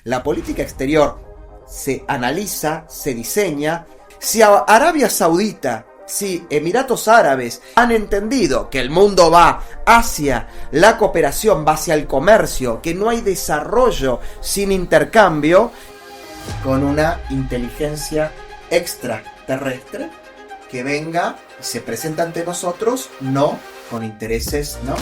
la política exterior se analiza, se diseña. Si Arabia Saudita, si Emiratos Árabes han entendido que el mundo va hacia la cooperación, va hacia el comercio, que no hay desarrollo sin intercambio, con una inteligencia extraterrestre que venga y se presenta ante nosotros, no con intereses, ¿no?,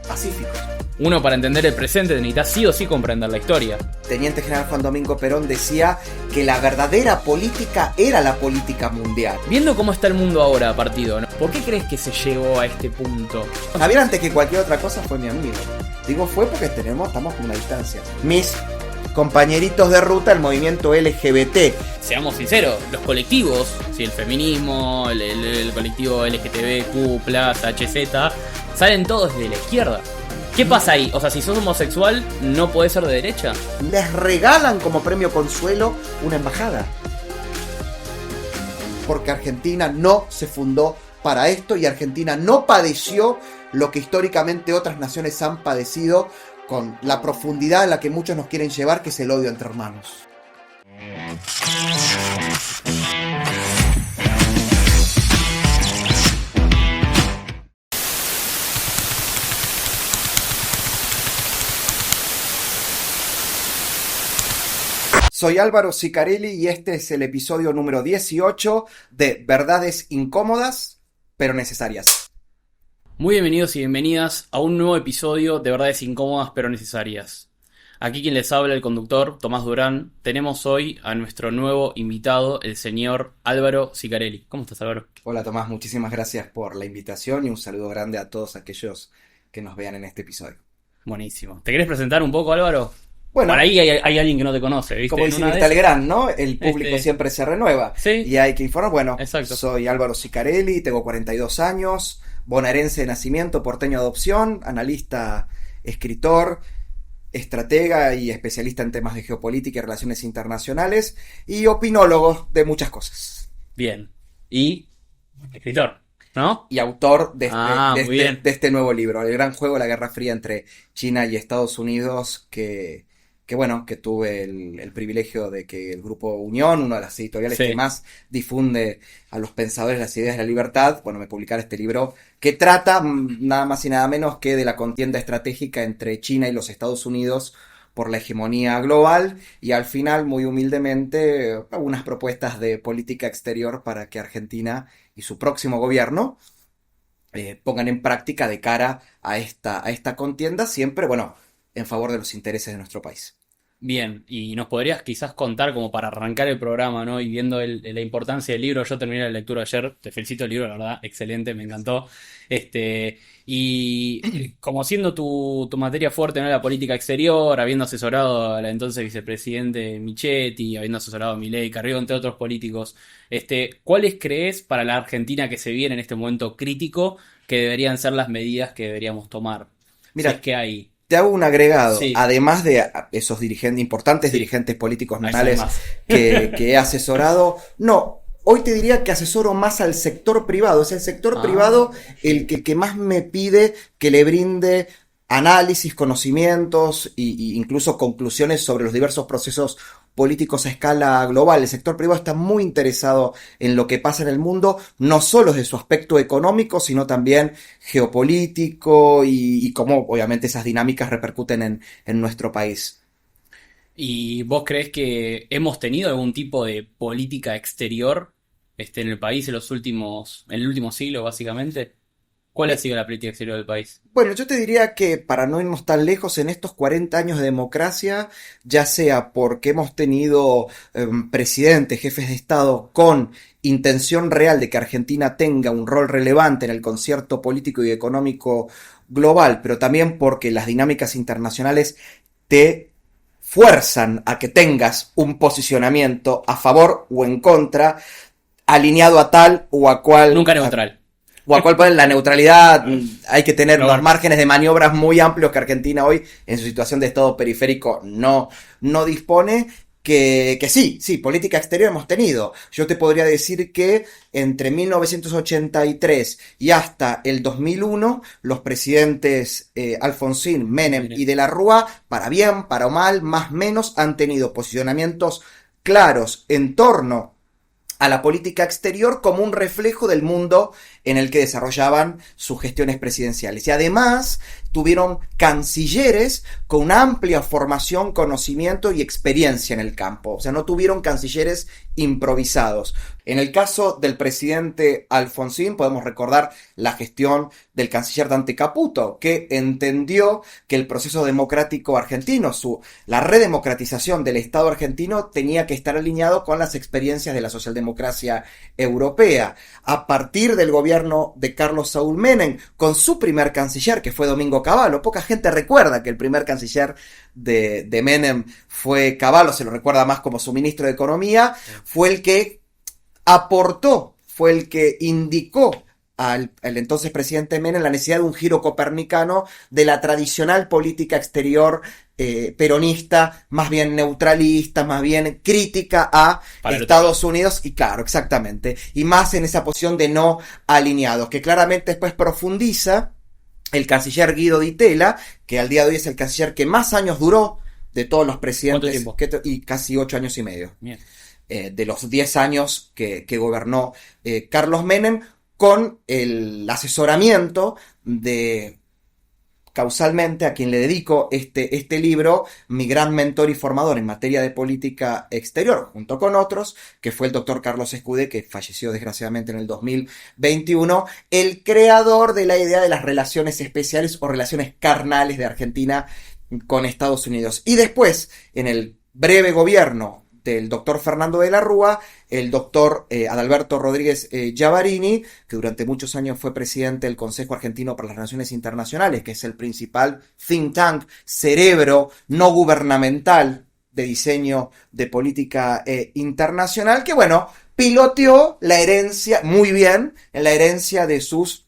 pacíficos. Uno, para entender el presente, necesita sí o sí comprender la historia. Teniente General Juan Domingo Perón decía que la verdadera política era la política mundial. Viendo cómo está el mundo ahora, partido, ¿no? ¿Por qué crees que se llegó a este punto? Javier, antes que cualquier otra cosa, fue mi amigo. Digo fue porque estamos con una distancia. Mis compañeritos de ruta, el movimiento LGBT. Seamos sinceros, los colectivos, ¿sí? El feminismo, el colectivo LGTBQ+, HZ, salen todos de la izquierda. ¿Qué pasa ahí? O sea, si sos homosexual, ¿no podés ser de derecha? Les regalan como premio consuelo una embajada. Porque Argentina no se fundó para esto y Argentina no padeció lo que históricamente otras naciones han padecido con la profundidad en la que muchos nos quieren llevar, que es el odio entre hermanos. Soy Álvaro Sicarelli y este es el episodio número 18 de Verdades Incómodas, pero Necesarias. Muy bienvenidos y bienvenidas a un nuevo episodio de Verdades Incómodas pero Necesarias. Aquí quien les habla, el conductor Tomás Durán. Tenemos hoy a nuestro nuevo invitado, el señor Álvaro Sicarelli. ¿Cómo estás, Álvaro? Hola, Tomás, muchísimas gracias por la invitación y un saludo grande a todos aquellos que nos vean en este episodio. Buenísimo. ¿Te querés presentar un poco, Álvaro? Bueno, por ahí hay alguien que no te conoce, ¿viste? Como dice Mirta Legrand, ¿no? El público siempre se renueva. Sí. Y hay que informar. Bueno, exacto. Soy Álvaro Sicarelli, tengo 42 años, bonaerense de nacimiento, porteño de adopción, analista, escritor, estratega y especialista en temas de geopolítica y relaciones internacionales, y opinólogo de muchas cosas. Bien. Y escritor, ¿no? Y autor de este nuevo libro, El gran juego de la Guerra Fría entre China y Estados Unidos, que tuve el privilegio de que el Grupo Unión, una de las editoriales que más difunde a los pensadores las ideas de la libertad, me publicara este libro que trata nada más y nada menos que de la contienda estratégica entre China y los Estados Unidos por la hegemonía global, y al final, muy humildemente, algunas propuestas de política exterior para que Argentina y su próximo gobierno pongan en práctica de cara a esta contienda, siempre, en favor de los intereses de nuestro país. Bien, y nos podrías quizás contar, como para arrancar el programa, ¿no? Y viendo la importancia del libro. Yo terminé la lectura ayer, te felicito el libro, la verdad, excelente, me encantó. Y como siendo tu materia fuerte, ¿no?, la política exterior, habiendo asesorado a la entonces vicepresidente Michetti, habiendo asesorado a Milei, Carrió, entre otros políticos, ¿cuáles crees para la Argentina que se viene en este momento crítico que deberían ser las medidas que deberíamos tomar? Mira, si es que hay... Te hago un agregado, sí. Además de esos importantes dirigentes políticos nacionales que he asesorado, hoy te diría que asesoro más al sector privado. Es el sector privado el que más me pide que le brinde análisis, conocimientos e incluso conclusiones sobre los diversos procesos políticos a escala global. El sector privado está muy interesado en lo que pasa en el mundo, no solo desde su aspecto económico, sino también geopolítico y cómo obviamente esas dinámicas repercuten en nuestro país. ¿Y vos crees que hemos tenido algún tipo de política exterior en el país en el último siglo, básicamente? ¿Cuál ha sido la política exterior del país? Bueno, yo te diría que, para no irnos tan lejos, en estos 40 años de democracia, ya sea porque hemos tenido presidentes, jefes de Estado con intención real de que Argentina tenga un rol relevante en el concierto político y económico global, pero también porque las dinámicas internacionales te fuerzan a que tengas un posicionamiento a favor o en contra, alineado a tal o a cual... Nunca neutral. O a cual ponen la neutralidad. Hay que tener unos márgenes de maniobras muy amplios que Argentina hoy, en su situación de estado periférico, no dispone. que sí, política exterior hemos tenido. Yo te podría decir que entre 1983 y hasta el 2001, los presidentes Alfonsín, Menem y de la Rúa, para bien, para mal, más o menos, han tenido posicionamientos claros en torno a la política exterior como un reflejo del mundo en el que desarrollaban sus gestiones presidenciales. Y además tuvieron cancilleres con una amplia formación, conocimiento y experiencia en el campo. O sea, no tuvieron cancilleres improvisados. En el caso del presidente Alfonsín podemos recordar la gestión del canciller Dante Caputo, que entendió que el proceso democrático argentino, la redemocratización del Estado argentino, tenía que estar alineado con las experiencias de la socialdemocracia europea. A partir del gobierno de Carlos Saúl Menem, con su primer canciller, que fue Domingo Cavallo, poca gente recuerda que el primer canciller de Menem fue Cavallo, se lo recuerda más como su ministro de Economía, fue el que aportó, fue el que indicó al entonces presidente Menem la necesidad de un giro copernicano de la tradicional política exterior peronista, más bien neutralista, más bien crítica a Estados Unidos, y claro, exactamente, y más en esa posición de no alineados, que claramente después profundiza el canciller Guido Di Tella, que al día de hoy es el canciller que más años duró de todos los presidentes, y casi 8 años y medio. De los 10 años que gobernó Carlos Menem, con el asesoramiento de, causalmente, a quien le dedico este libro, mi gran mentor y formador en materia de política exterior, junto con otros, que fue el doctor Carlos Escudé, que falleció desgraciadamente en el 2021, el creador de la idea de las relaciones especiales o relaciones carnales de Argentina con Estados Unidos. Y después, en el breve gobierno del doctor Fernando de la Rúa, el doctor Adalberto Rodríguez Giavarini, que durante muchos años fue presidente del Consejo Argentino para las Relaciones Internacionales, que es el principal think tank, cerebro no gubernamental de diseño de política internacional, que bueno, piloteó la herencia, muy bien, en la herencia de sus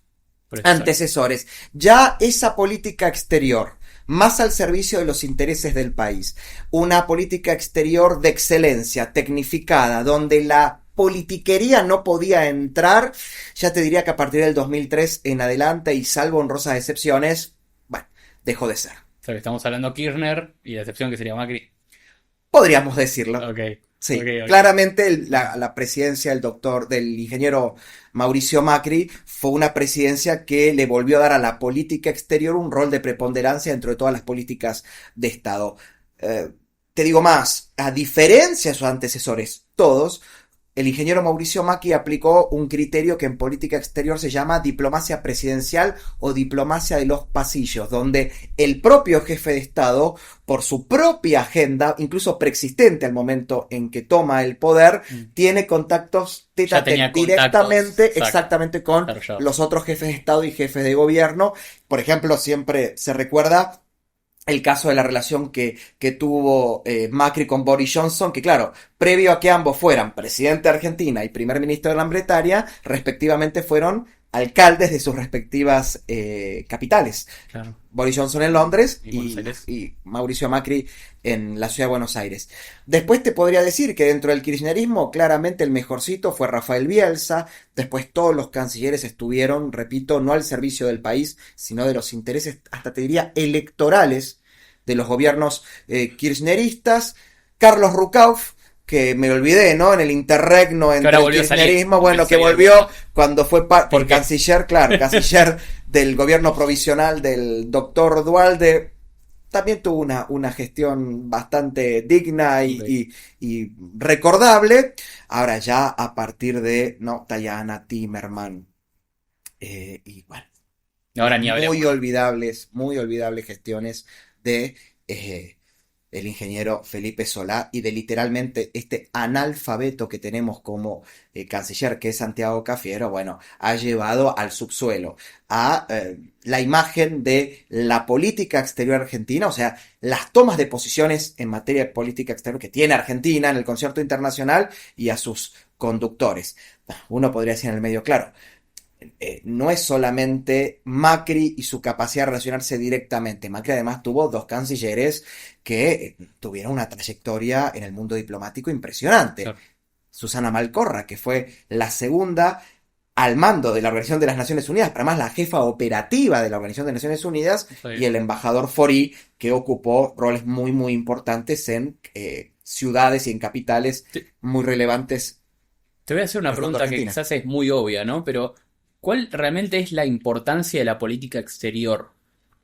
antecesores. Ya esa política exterior, más al servicio de los intereses del país, una política exterior de excelencia, tecnificada, donde la politiquería no podía entrar, ya te diría que a partir del 2003 en adelante, y salvo honrosas excepciones, bueno, dejó de ser. O sea, que estamos hablando de Kirchner y la excepción que sería Macri. Podríamos decirlo. Okay. Sí, okay. Claramente la presidencia del ingeniero Mauricio Macri fue una presidencia que le volvió a dar a la política exterior un rol de preponderancia dentro de todas las políticas de Estado. Te digo más, a diferencia de sus antecesores, todos, el ingeniero Mauricio Macri aplicó un criterio que en política exterior se llama diplomacia presidencial o diplomacia de los pasillos, donde el propio jefe de Estado, por su propia agenda, incluso preexistente al momento en que toma el poder, tiene contactos directamente, exactamente con los otros jefes de Estado y jefes de gobierno. Por ejemplo, siempre se recuerda el caso de la relación que tuvo Macri con Boris Johnson, que claro, previo a que ambos fueran presidente de Argentina y primer ministro de Gran Bretaña, respectivamente fueron alcaldes de sus respectivas capitales. Claro. Boris Johnson en Londres y Mauricio Macri en la ciudad de Buenos Aires. Después te podría decir que dentro del kirchnerismo claramente el mejorcito fue Rafael Bielsa. Después todos los cancilleres estuvieron, repito, no al servicio del país, sino de los intereses, hasta te diría, electorales de los gobiernos kirchneristas. Carlos Rucauf, que me olvidé, ¿no? En el interregno entre el kirchnerismo, bueno, que volvió cuando fue por canciller, claro, canciller del gobierno provisional del doctor Duhalde. También tuvo una gestión bastante digna y recordable. Ahora ya a partir de, no, Tayana, Timerman, y bueno, ahora ni muy olvidables gestiones de el ingeniero Felipe Solá y de literalmente este analfabeto que tenemos como canciller, que es Santiago Cafiero. Bueno, ha llevado al subsuelo a la imagen de la política exterior argentina, o sea, las tomas de posiciones en materia de política exterior que tiene Argentina en el concierto internacional, y a sus conductores. Uno podría decir en el medio, claro, no es solamente Macri y su capacidad de relacionarse directamente. Macri además tuvo dos cancilleres que tuvieron una trayectoria en el mundo diplomático impresionante. Claro. Susana Malcorra, que fue la segunda al mando de la Organización de las Naciones Unidas, pero además la jefa operativa de la Organización de Naciones Unidas, y el embajador Fori, que ocupó roles muy, muy importantes en ciudades y en capitales Te, muy relevantes te voy a hacer una del mundo pregunta que argentino. quizás es muy obvia, ¿no? Pero, ¿cuál realmente es la importancia de la política exterior?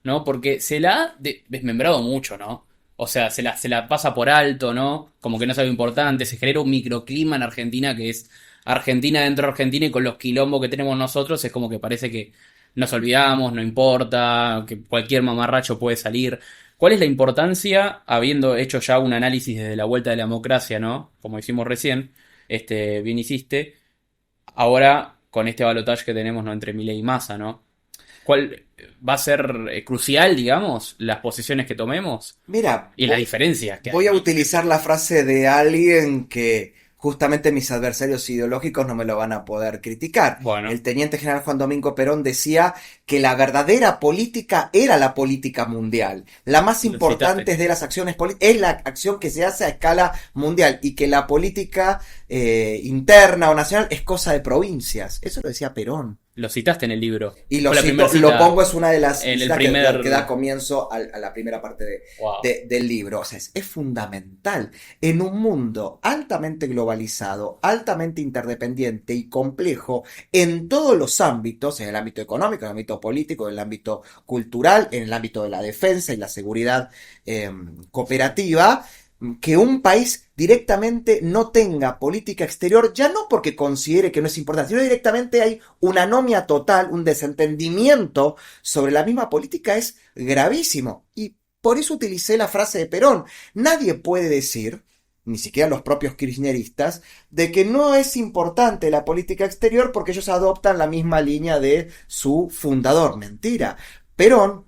¿No? Porque se la ha desmembrado mucho, ¿no? O sea, se la pasa por alto, ¿no? Como que no es algo importante. Se genera un microclima en Argentina que es Argentina dentro de Argentina y con los quilombos que tenemos nosotros es como que parece que nos olvidamos, no importa, que cualquier mamarracho puede salir. ¿Cuál es la importancia, habiendo hecho ya un análisis desde la vuelta de la democracia, ¿no? Como hicimos recién, bien hiciste, ahora con este balotaje que tenemos, ¿no? Entre Milei y Massa, ¿no? ¿Cuál va a ser crucial, digamos, las posiciones que tomemos Mira, y las diferencias que voy hay, a ¿no? utilizar la frase de alguien que justamente mis adversarios ideológicos no me lo van a poder criticar. Bueno, El teniente general Juan Domingo Perón decía que la verdadera política era la política mundial. La más lo citaste. importante de las acciones políticas es la acción que se hace a escala mundial y que la política interna o nacional es cosa de provincias. Eso lo decía Perón. Lo citaste en el libro. Y Fue la primera lo pongo, cita es una de las en el citas primer... que da comienzo a la primera parte Wow. del libro. O sea, es fundamental en un mundo altamente globalizado, altamente interdependiente y complejo en todos los ámbitos, en el ámbito económico, en el ámbito político, en el ámbito cultural, en el ámbito de la defensa y la seguridad cooperativa, que un país directamente no tenga política exterior, ya no porque considere que no es importante, sino directamente hay una anomia total, un desentendimiento sobre la misma política es gravísimo. Y por eso utilicé la frase de Perón. Nadie puede decir, ni siquiera los propios kirchneristas, de que no es importante la política exterior porque ellos adoptan la misma línea de su fundador. Mentira. Perón,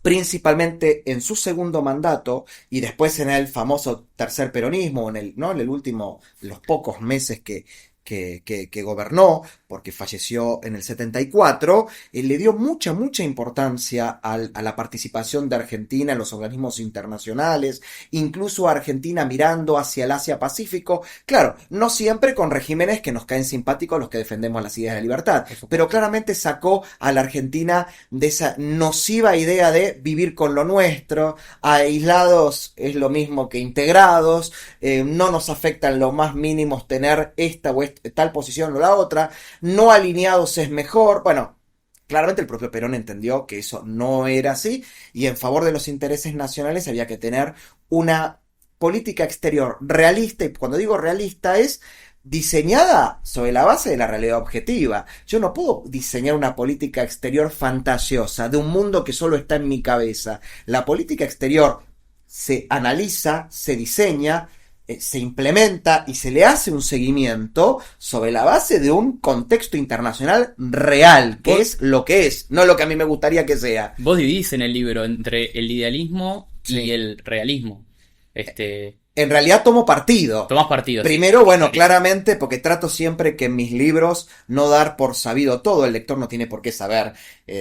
principalmente en su segundo mandato y después en el famoso tercer peronismo, ¿no? En el último, los pocos meses que gobernó, porque falleció en el 74, le dio mucha, mucha importancia a la participación de Argentina en los organismos internacionales, incluso a Argentina mirando hacia el Asia-Pacífico, claro, no siempre con regímenes que nos caen simpáticos los que defendemos las ideas de libertad, pero claramente sacó a la Argentina de esa nociva idea de vivir con lo nuestro, aislados es lo mismo que integrados, no nos afecta en lo más mínimos tener esta o tal posición o la otra, no alineados es mejor, bueno, claramente el propio Perón entendió que eso no era así y en favor de los intereses nacionales había que tener una política exterior realista, y cuando digo realista es diseñada sobre la base de la realidad objetiva. Yo no puedo diseñar una política exterior fantasiosa de un mundo que solo está en mi cabeza. La política exterior se analiza, se diseña, se implementa y se le hace un seguimiento sobre la base de un contexto internacional real, que es, no lo que a mí me gustaría que sea. Vos dividís en el libro entre el idealismo y Sí. el realismo. En realidad tomo partido. Tomás partido, sí. Primero, bueno, Listo. claramente, porque trato siempre que en mis libros no dar por sabido todo. El lector no tiene por qué saber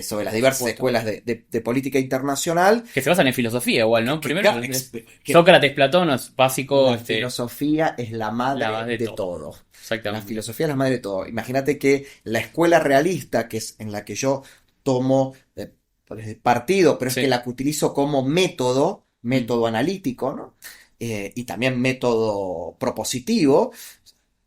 sobre las Por diversas supuesto. escuelas de política internacional. Que se basan en filosofía igual, ¿no? Que, Primero, que Sócrates, Platón es básico, la filosofía es la madre la base de de todo. todo. La Exactamente. filosofía es la madre de todo. Imagínate que la escuela realista, que es en la que yo tomo partido, pero es que Sí. la que utilizo como método, Mm. método analítico, ¿no? Y también método propositivo,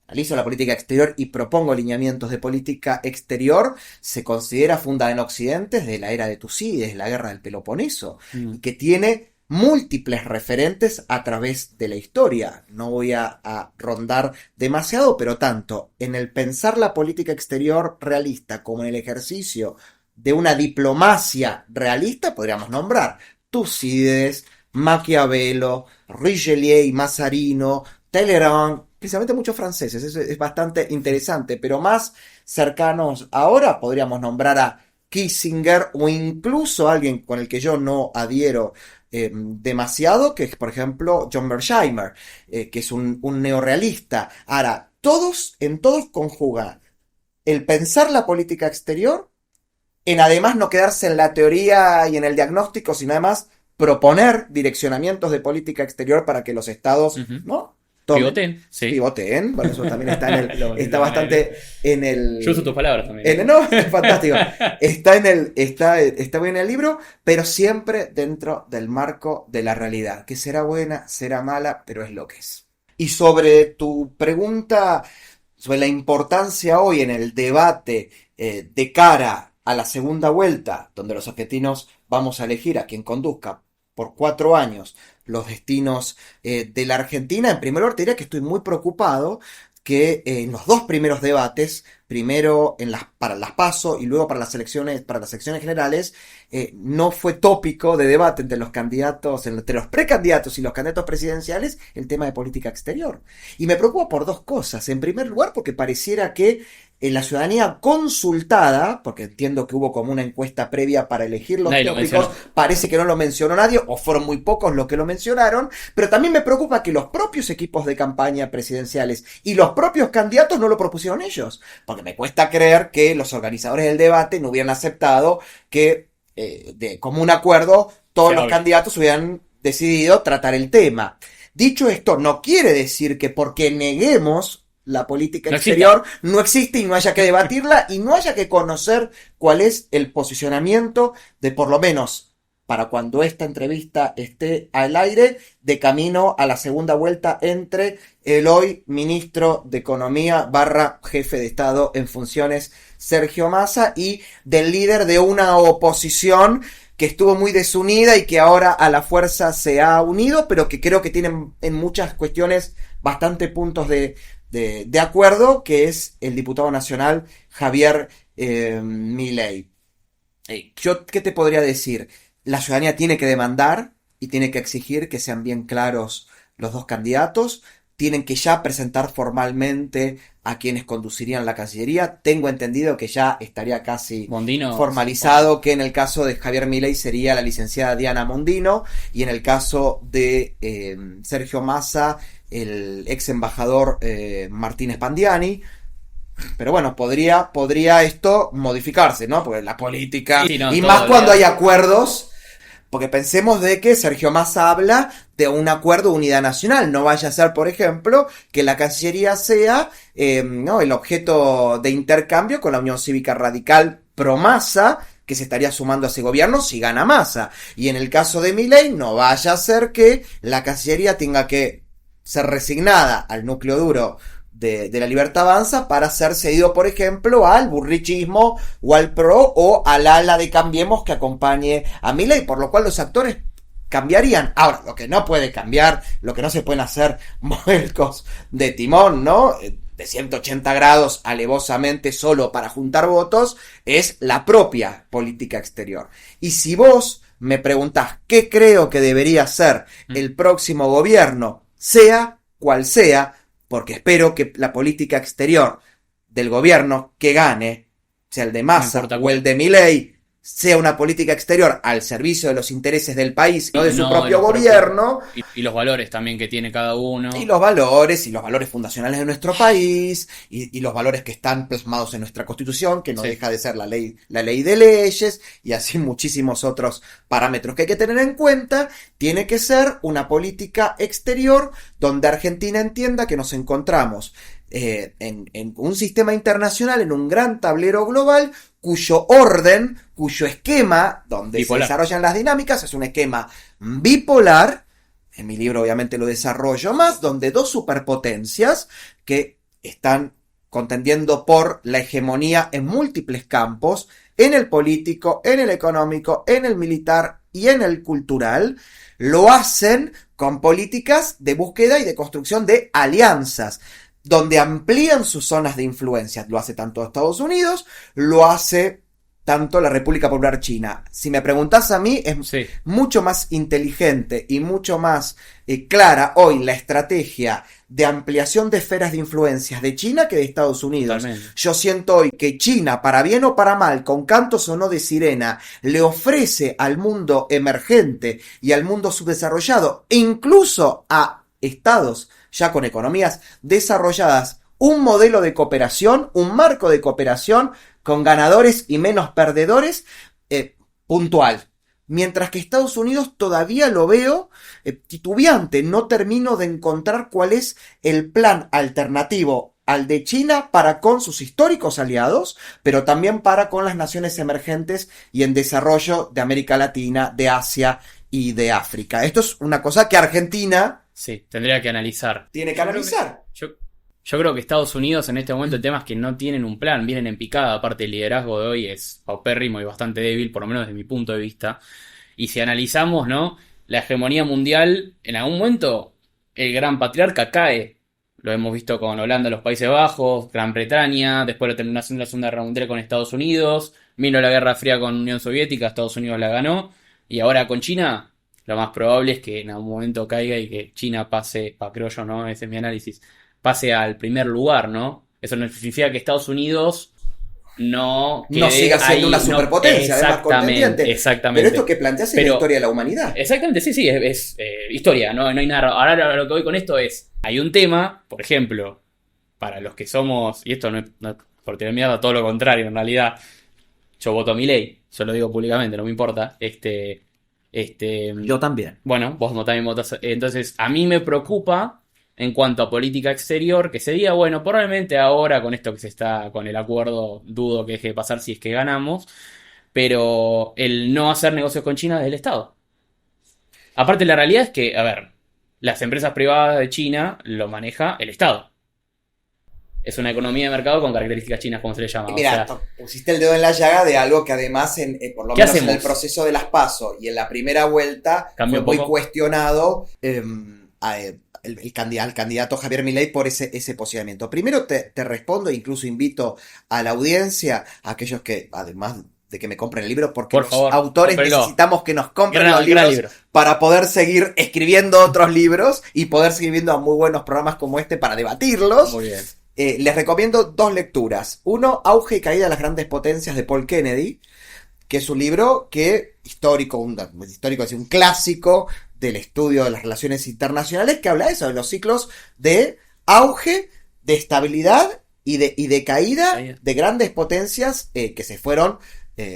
analizo la política exterior y propongo lineamientos de política exterior, se considera fundada en Occidente desde la era de Tucídides, la guerra del Peloponeso, y Mm. que tiene múltiples referentes a través de la historia. No voy a rondar demasiado, pero tanto en el pensar la política exterior realista como en el ejercicio de una diplomacia realista, podríamos nombrar Tucídides, Maquiavelo, Richelieu y Mazarino, Talleyrand, precisamente muchos franceses, eso es bastante interesante, pero más cercanos ahora podríamos nombrar a Kissinger o incluso alguien con el que yo no adhiero demasiado, que es por ejemplo John Mearsheimer, que es un neorrealista. Ahora, en todos conjuga el pensar la política exterior, en además no quedarse en la teoría y en el diagnóstico, sino además proponer direccionamientos de política exterior para que los estados, ¿no? Pivoten, sí. Pivoten, bueno, eso también está en el, está bastante en el... Yo uso tus palabras también. No, es fantástico. Está bien en el libro, pero siempre dentro del marco de la realidad, que será buena, será mala, pero es lo que es. Y sobre tu pregunta sobre la importancia hoy en el debate de cara a la segunda vuelta, donde los argentinos vamos a elegir a quien conduzca por 4 años los destinos de la Argentina, en primer lugar te diría que estoy muy preocupado que en los 2 primeros debates, primero para las PASO y luego para las elecciones generales, no fue tópico de debate entre los candidatos, entre los precandidatos y los candidatos presidenciales, el tema de política exterior. Y me preocupa por 2 cosas. En primer lugar, porque pareciera que la ciudadanía consultada, porque entiendo que hubo como una encuesta previa para elegir los tópicos, parece que no lo mencionó nadie, o fueron muy pocos los que lo mencionaron, pero también me preocupa que los propios equipos de campaña presidenciales y los propios candidatos no lo propusieron ellos, porque me cuesta creer que los organizadores del debate no hubieran aceptado que, de común acuerdo, todos los candidatos hubieran decidido tratar el tema. Dicho esto, no quiere decir que porque neguemos la política exterior no existe y no haya que debatirla y no haya que conocer cuál es el posicionamiento de, por lo menos para cuando esta entrevista esté al aire, de camino a la segunda vuelta entre el hoy ministro de Economía / jefe de Estado en funciones, Sergio Massa, y del líder de una oposición que estuvo muy desunida y que ahora a la fuerza se ha unido, pero que creo que tienen en muchas cuestiones bastante puntos de acuerdo, que es el diputado nacional Javier Milei. Yo, ¿qué te podría decir? La ciudadanía tiene que demandar y tiene que exigir que sean bien claros los 2 candidatos. Tienen que ya presentar formalmente a quienes conducirían la Cancillería. Tengo entendido que ya estaría casi Mondino, formalizado que en el caso de Javier Milei sería la licenciada Diana Mondino y en el caso de Sergio Massa el ex embajador Martín Spandiani. Pero bueno, podría esto modificarse, ¿no? Porque la política, sí, no, y más cuando hay acuerdos, porque pensemos de que Sergio Massa habla de un acuerdo de unidad nacional. No vaya a ser, por ejemplo, que la Cancillería sea ¿no? el objeto de intercambio con la Unión Cívica Radical pro Massa, que se estaría sumando a ese gobierno si gana Massa. Y en el caso de Milei, no vaya a ser que la Cancillería tenga que ser resignada al núcleo duro de la Libertad Avanza para ser cedido, por ejemplo, al burrichismo o al PRO o al ala de Cambiemos que acompañe a Milei, por lo cual los actores cambiarían. Ahora, lo que no puede cambiar, lo que no se pueden hacer vuelcos de timón, ¿no? De 180 grados alevosamente solo para juntar votos, es la propia política exterior. Y si vos me preguntás qué creo que debería ser el próximo gobierno, sea cual sea, porque espero que la política exterior del gobierno que gane, sea el de Massa o el de Milei, sea una política exterior al servicio de los intereses del país, no de su propio gobierno. Y los valores también que tiene cada uno. Y los valores fundacionales de nuestro país, y los valores que están plasmados en nuestra Constitución, que no deja de ser la ley de leyes, y así muchísimos otros parámetros que hay que tener en cuenta. Tiene que ser una política exterior donde Argentina entienda que nos encontramos en un sistema internacional, en un gran tablero global, cuyo orden, cuyo esquema, donde bipolar. Se desarrollan las dinámicas, es un esquema bipolar. En mi libro obviamente lo desarrollo más, donde 2 superpotencias que están contendiendo por la hegemonía en múltiples campos, en el político, en el económico, en el militar y en el cultural, lo hacen con políticas de búsqueda y de construcción de alianzas, donde amplían sus zonas de influencia. Lo hace tanto Estados Unidos, lo hace tanto la República Popular China. Si me preguntás a mí, es mucho más inteligente y mucho más clara hoy la estrategia de ampliación de esferas de influencias de China que de Estados Unidos. Totalmente. Yo siento hoy que China, para bien o para mal, con cantos o no de sirena, le ofrece al mundo emergente y al mundo subdesarrollado, e incluso a estados ya con economías desarrolladas, un modelo de cooperación, un marco de cooperación con ganadores y menos perdedores puntual. Mientras que Estados Unidos todavía lo veo titubeante, no termino de encontrar cuál es el plan alternativo al de China para con sus históricos aliados, pero también para con las naciones emergentes y en desarrollo de América Latina, de Asia y de África. Esto es una cosa que Argentina sí, tendría que analizar. Tiene que analizar. Yo creo que Estados Unidos en este momento el tema es que no tienen un plan, vienen en picada, aparte el liderazgo de hoy es paupérrimo y bastante débil, por lo menos desde mi punto de vista. Y si analizamos, ¿no? La hegemonía mundial, en algún momento el gran patriarca cae. Lo hemos visto con Holanda, los Países Bajos, Gran Bretaña, después la terminación de la Segunda Guerra Mundial con Estados Unidos, vino la Guerra Fría con Unión Soviética, Estados Unidos la ganó, y ahora con China, lo más probable es que en algún momento caiga y que China pase, creo yo, ¿no? Ese es mi análisis, pase al primer lugar, ¿no? Eso no significa que Estados Unidos no siga siendo ahí, una superpotencia, además contendiente. Exactamente. Pero esto que planteas es la historia de la humanidad. Exactamente, sí, es historia, no hay nada. Ahora lo que voy con esto es, hay un tema, por ejemplo, para los que somos, y esto no es por tener miedo, todo lo contrario, en realidad, yo voto a Milei, yo lo digo públicamente, no me importa. Yo también. Bueno, vos no también votas. Entonces, a mí me preocupa en cuanto a política exterior, que sería, bueno, probablemente ahora con esto que se está, con el acuerdo, dudo que deje de pasar si es que ganamos, pero el no hacer negocios con China desde el Estado. Aparte, la realidad es que, a ver, las empresas privadas de China lo maneja el Estado. Es una economía de mercado con características chinas, como se le llama. Mira, pusiste el dedo en la llaga de algo que además, por lo menos en el proceso de las PASO y en la primera vuelta, fue muy cuestionado el candidato Javier Milei por ese posicionamiento. Primero te respondo, incluso invito a la audiencia, a aquellos que, además de que me compren el libro, porque por favor, autores necesitamos que nos compren los libros para poder seguir escribiendo otros libros y poder seguir viendo muy buenos programas como este para debatirlos. Muy bien. Les recomiendo 2 lecturas. Uno, Auge y caída de las grandes potencias de Paul Kennedy, que es un libro histórico, un clásico del estudio de las relaciones internacionales, que habla de eso, de los ciclos de auge, de estabilidad y de caída de grandes potencias que se fueron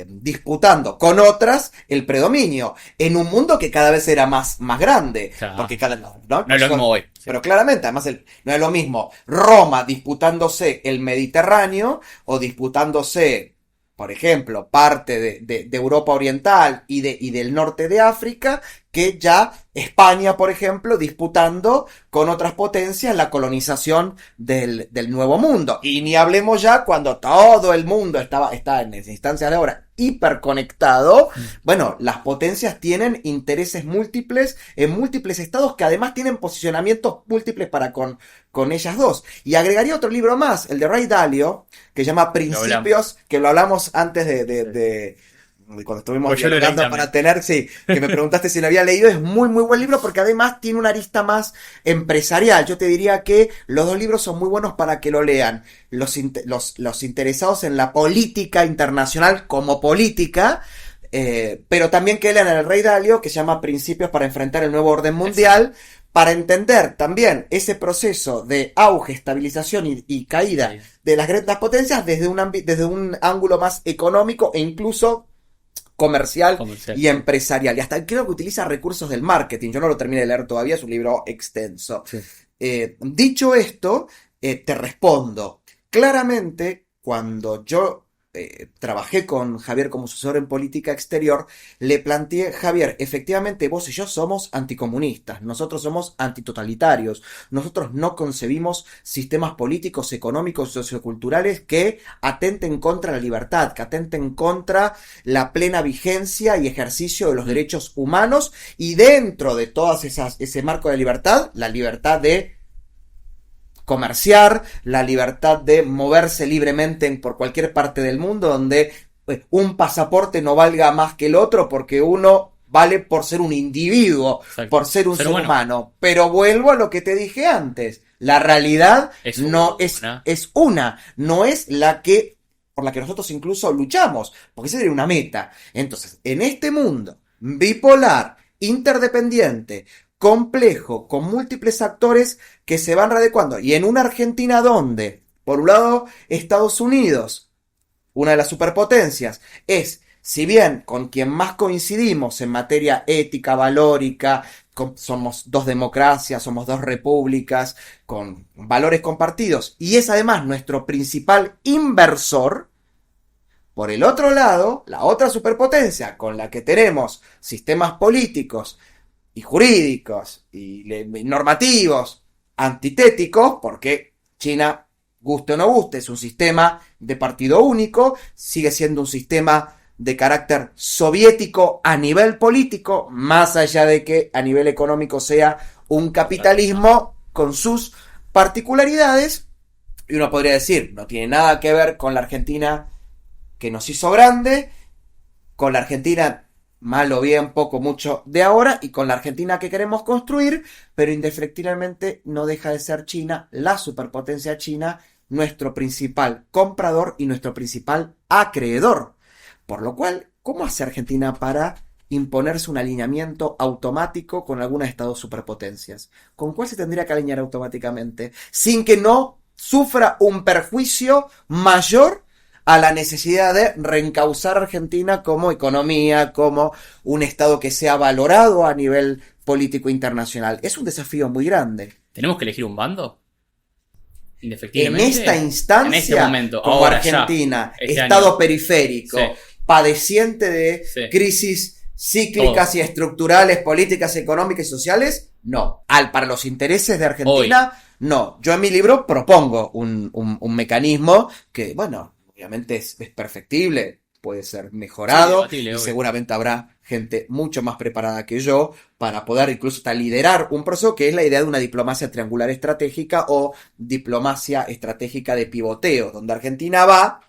disputando con otras el predominio en un mundo que cada vez era más grande. Claro. Porque no es lo mismo hoy. Pero claramente, además, no es lo mismo Roma disputándose el Mediterráneo o disputándose, por ejemplo, parte de Europa Oriental y del norte de África, que ya España, por ejemplo, disputando con otras potencias la colonización del Nuevo Mundo. Y ni hablemos ya cuando todo el mundo está en esa instancia de ahora hiperconectado. Bueno, las potencias tienen intereses múltiples en múltiples estados que además tienen posicionamientos múltiples para con ellas dos. Y agregaría otro libro más, el de Ray Dalio, que se llama Principios, que lo hablamos antes de cuando estuvimos dialogando para tener, que me preguntaste si lo había leído. Es muy muy buen libro porque además tiene una arista más empresarial. Yo te diría que los 2 libros son muy buenos para que lo lean los interesados en la política internacional como política, pero también que lean el Rey Dalio, que se llama Principios para enfrentar el nuevo orden mundial, para entender también ese proceso de auge, estabilización y caída de las grandes potencias desde un ángulo más económico e incluso comercial y empresarial. Y hasta creo que utiliza recursos del marketing. Yo no lo terminé de leer todavía, es un libro extenso. Sí. Dicho esto, te respondo. Claramente, cuando yo trabajé con Javier como asesor en política exterior, le planteé, Javier, efectivamente vos y yo somos anticomunistas, nosotros somos antitotalitarios, nosotros no concebimos sistemas políticos, económicos, socioculturales que atenten contra la libertad, que atenten contra la plena vigencia y ejercicio de los derechos humanos, y dentro de todas ese marco de libertad, la libertad de comerciar, la libertad de moverse libremente por cualquier parte del mundo, donde un pasaporte no valga más que el otro porque uno vale por ser un individuo, exacto, por ser un ser humano. Pero vuelvo a lo que te dije antes, la realidad es no es la que por la que nosotros incluso luchamos, porque esa sería una meta. Entonces, en este mundo bipolar, interdependiente, complejo, con múltiples actores que se van readecuando. Y en una Argentina donde, por un lado, Estados Unidos, una de las superpotencias, es, si bien con quien más coincidimos en materia ética, valórica, somos dos democracias, somos dos repúblicas, con valores compartidos, y es además nuestro principal inversor, por el otro lado, la otra superpotencia con la que tenemos sistemas políticos y jurídicos y normativos antitéticos, porque China, guste o no guste, es un sistema de partido único, sigue siendo un sistema de carácter soviético a nivel político, más allá de que a nivel económico sea un capitalismo con sus particularidades. Y uno podría decir, no tiene nada que ver con la Argentina que nos hizo grande, con la Argentina mal o bien, poco, mucho de ahora, y con la Argentina que queremos construir, pero indefectiblemente no deja de ser China, la superpotencia China, nuestro principal comprador y nuestro principal acreedor. Por lo cual, ¿cómo hace Argentina para imponerse un alineamiento automático con alguna de estas dos superpotencias? ¿Con cuál se tendría que alinear automáticamente? Sin que no sufra un perjuicio mayor a la necesidad de reencauzar a Argentina como economía, como un Estado que sea valorado a nivel político internacional. Es un desafío muy grande. ¿Tenemos que elegir un bando? En esta instancia, en este momento, como ahora, Argentina, ya, Estado año. periférico, Sí. Padeciente de crisis cíclicas Todo. y estructurales, políticas, económicas y sociales, no. Para los intereses de Argentina, no. Yo en mi libro propongo un mecanismo que, bueno, obviamente es perfectible, puede ser mejorado, debatible, y obvio. seguramente habrá gente mucho más preparada que yo para poder incluso hasta liderar un proceso que es la idea de una diplomacia triangular estratégica o diplomacia estratégica de pivoteo, donde Argentina va,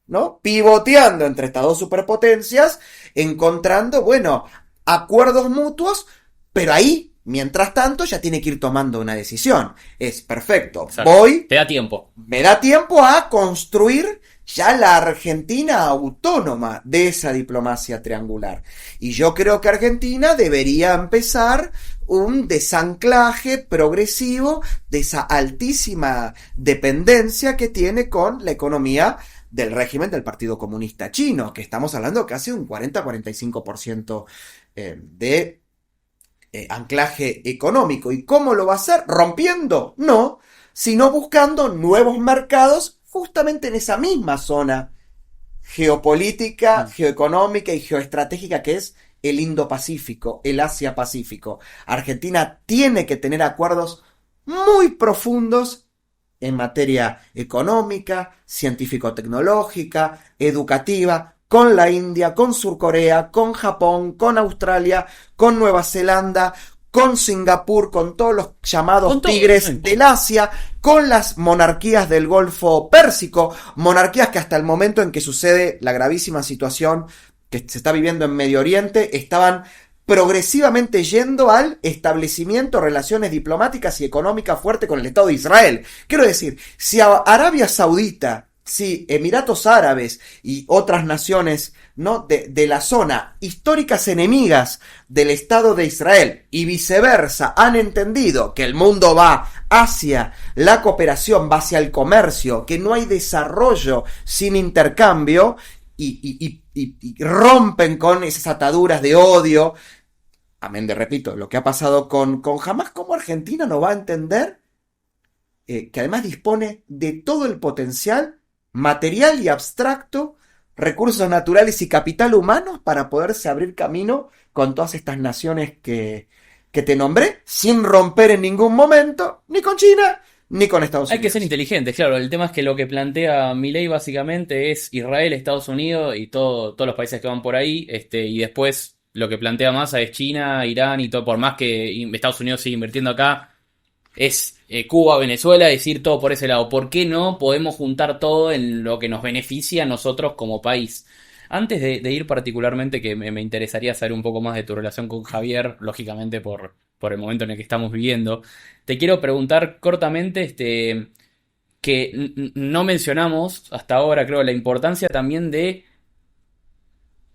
¿no?, pivoteando entre estas dos superpotencias, encontrando, bueno, acuerdos mutuos, pero ahí, mientras tanto, ya tiene que ir tomando una decisión. Es perfecto. Exacto. Te da tiempo. Me da tiempo a construir ya la Argentina autónoma de esa diplomacia triangular. Y yo creo que Argentina debería empezar un desanclaje progresivo de esa altísima dependencia que tiene con la economía del régimen del Partido Comunista Chino, que estamos hablando casi un 40-45% de anclaje económico. ¿Y cómo lo va a hacer? ¿Rompiendo? No, sino buscando nuevos mercados justamente en esa misma zona geopolítica, geoeconómica y geoestratégica que es el Indo-Pacífico, el Asia-Pacífico. Argentina tiene que tener acuerdos muy profundos en materia económica, científico-tecnológica, educativa, con la India, con Surcorea, con Japón, con Australia, con Nueva Zelanda, con Singapur, con todos los llamados tigres del Asia, con las monarquías del Golfo Pérsico, monarquías que hasta el momento en que sucede la gravísima situación que se está viviendo en Medio Oriente, estaban progresivamente yendo al establecimiento de relaciones diplomáticas y económicas fuertes con el Estado de Israel. Quiero decir, si Arabia Saudita, si Emiratos Árabes y otras naciones, ¿no?, de la zona, históricas enemigas del Estado de Israel y viceversa, han entendido que el mundo va hacia la cooperación, va hacia el comercio, que no hay desarrollo sin intercambio, y rompen con esas ataduras de odio, amén de, repito, lo que ha pasado con Hamas, ¿cómo Argentina no va a entender que además dispone de todo el potencial material y abstracto, recursos naturales y capital humano para poderse abrir camino con todas estas naciones que te nombré, sin romper en ningún momento, ni con China, ni con Estados Unidos? Hay que ser inteligentes, claro. El tema es que lo que plantea Milei básicamente es Israel, Estados Unidos y todos los países que van por ahí, y después lo que plantea Massa es China, Irán y todo, por más que Estados Unidos sigue invirtiendo acá, es Cuba, Venezuela, decir todo por ese lado. ¿Por qué no podemos juntar todo en lo que nos beneficia a nosotros como país? Antes de ir particularmente, que me interesaría saber un poco más de tu relación con Javier, lógicamente por el momento en el que estamos viviendo, te quiero preguntar cortamente, que no mencionamos hasta ahora, creo, la importancia también de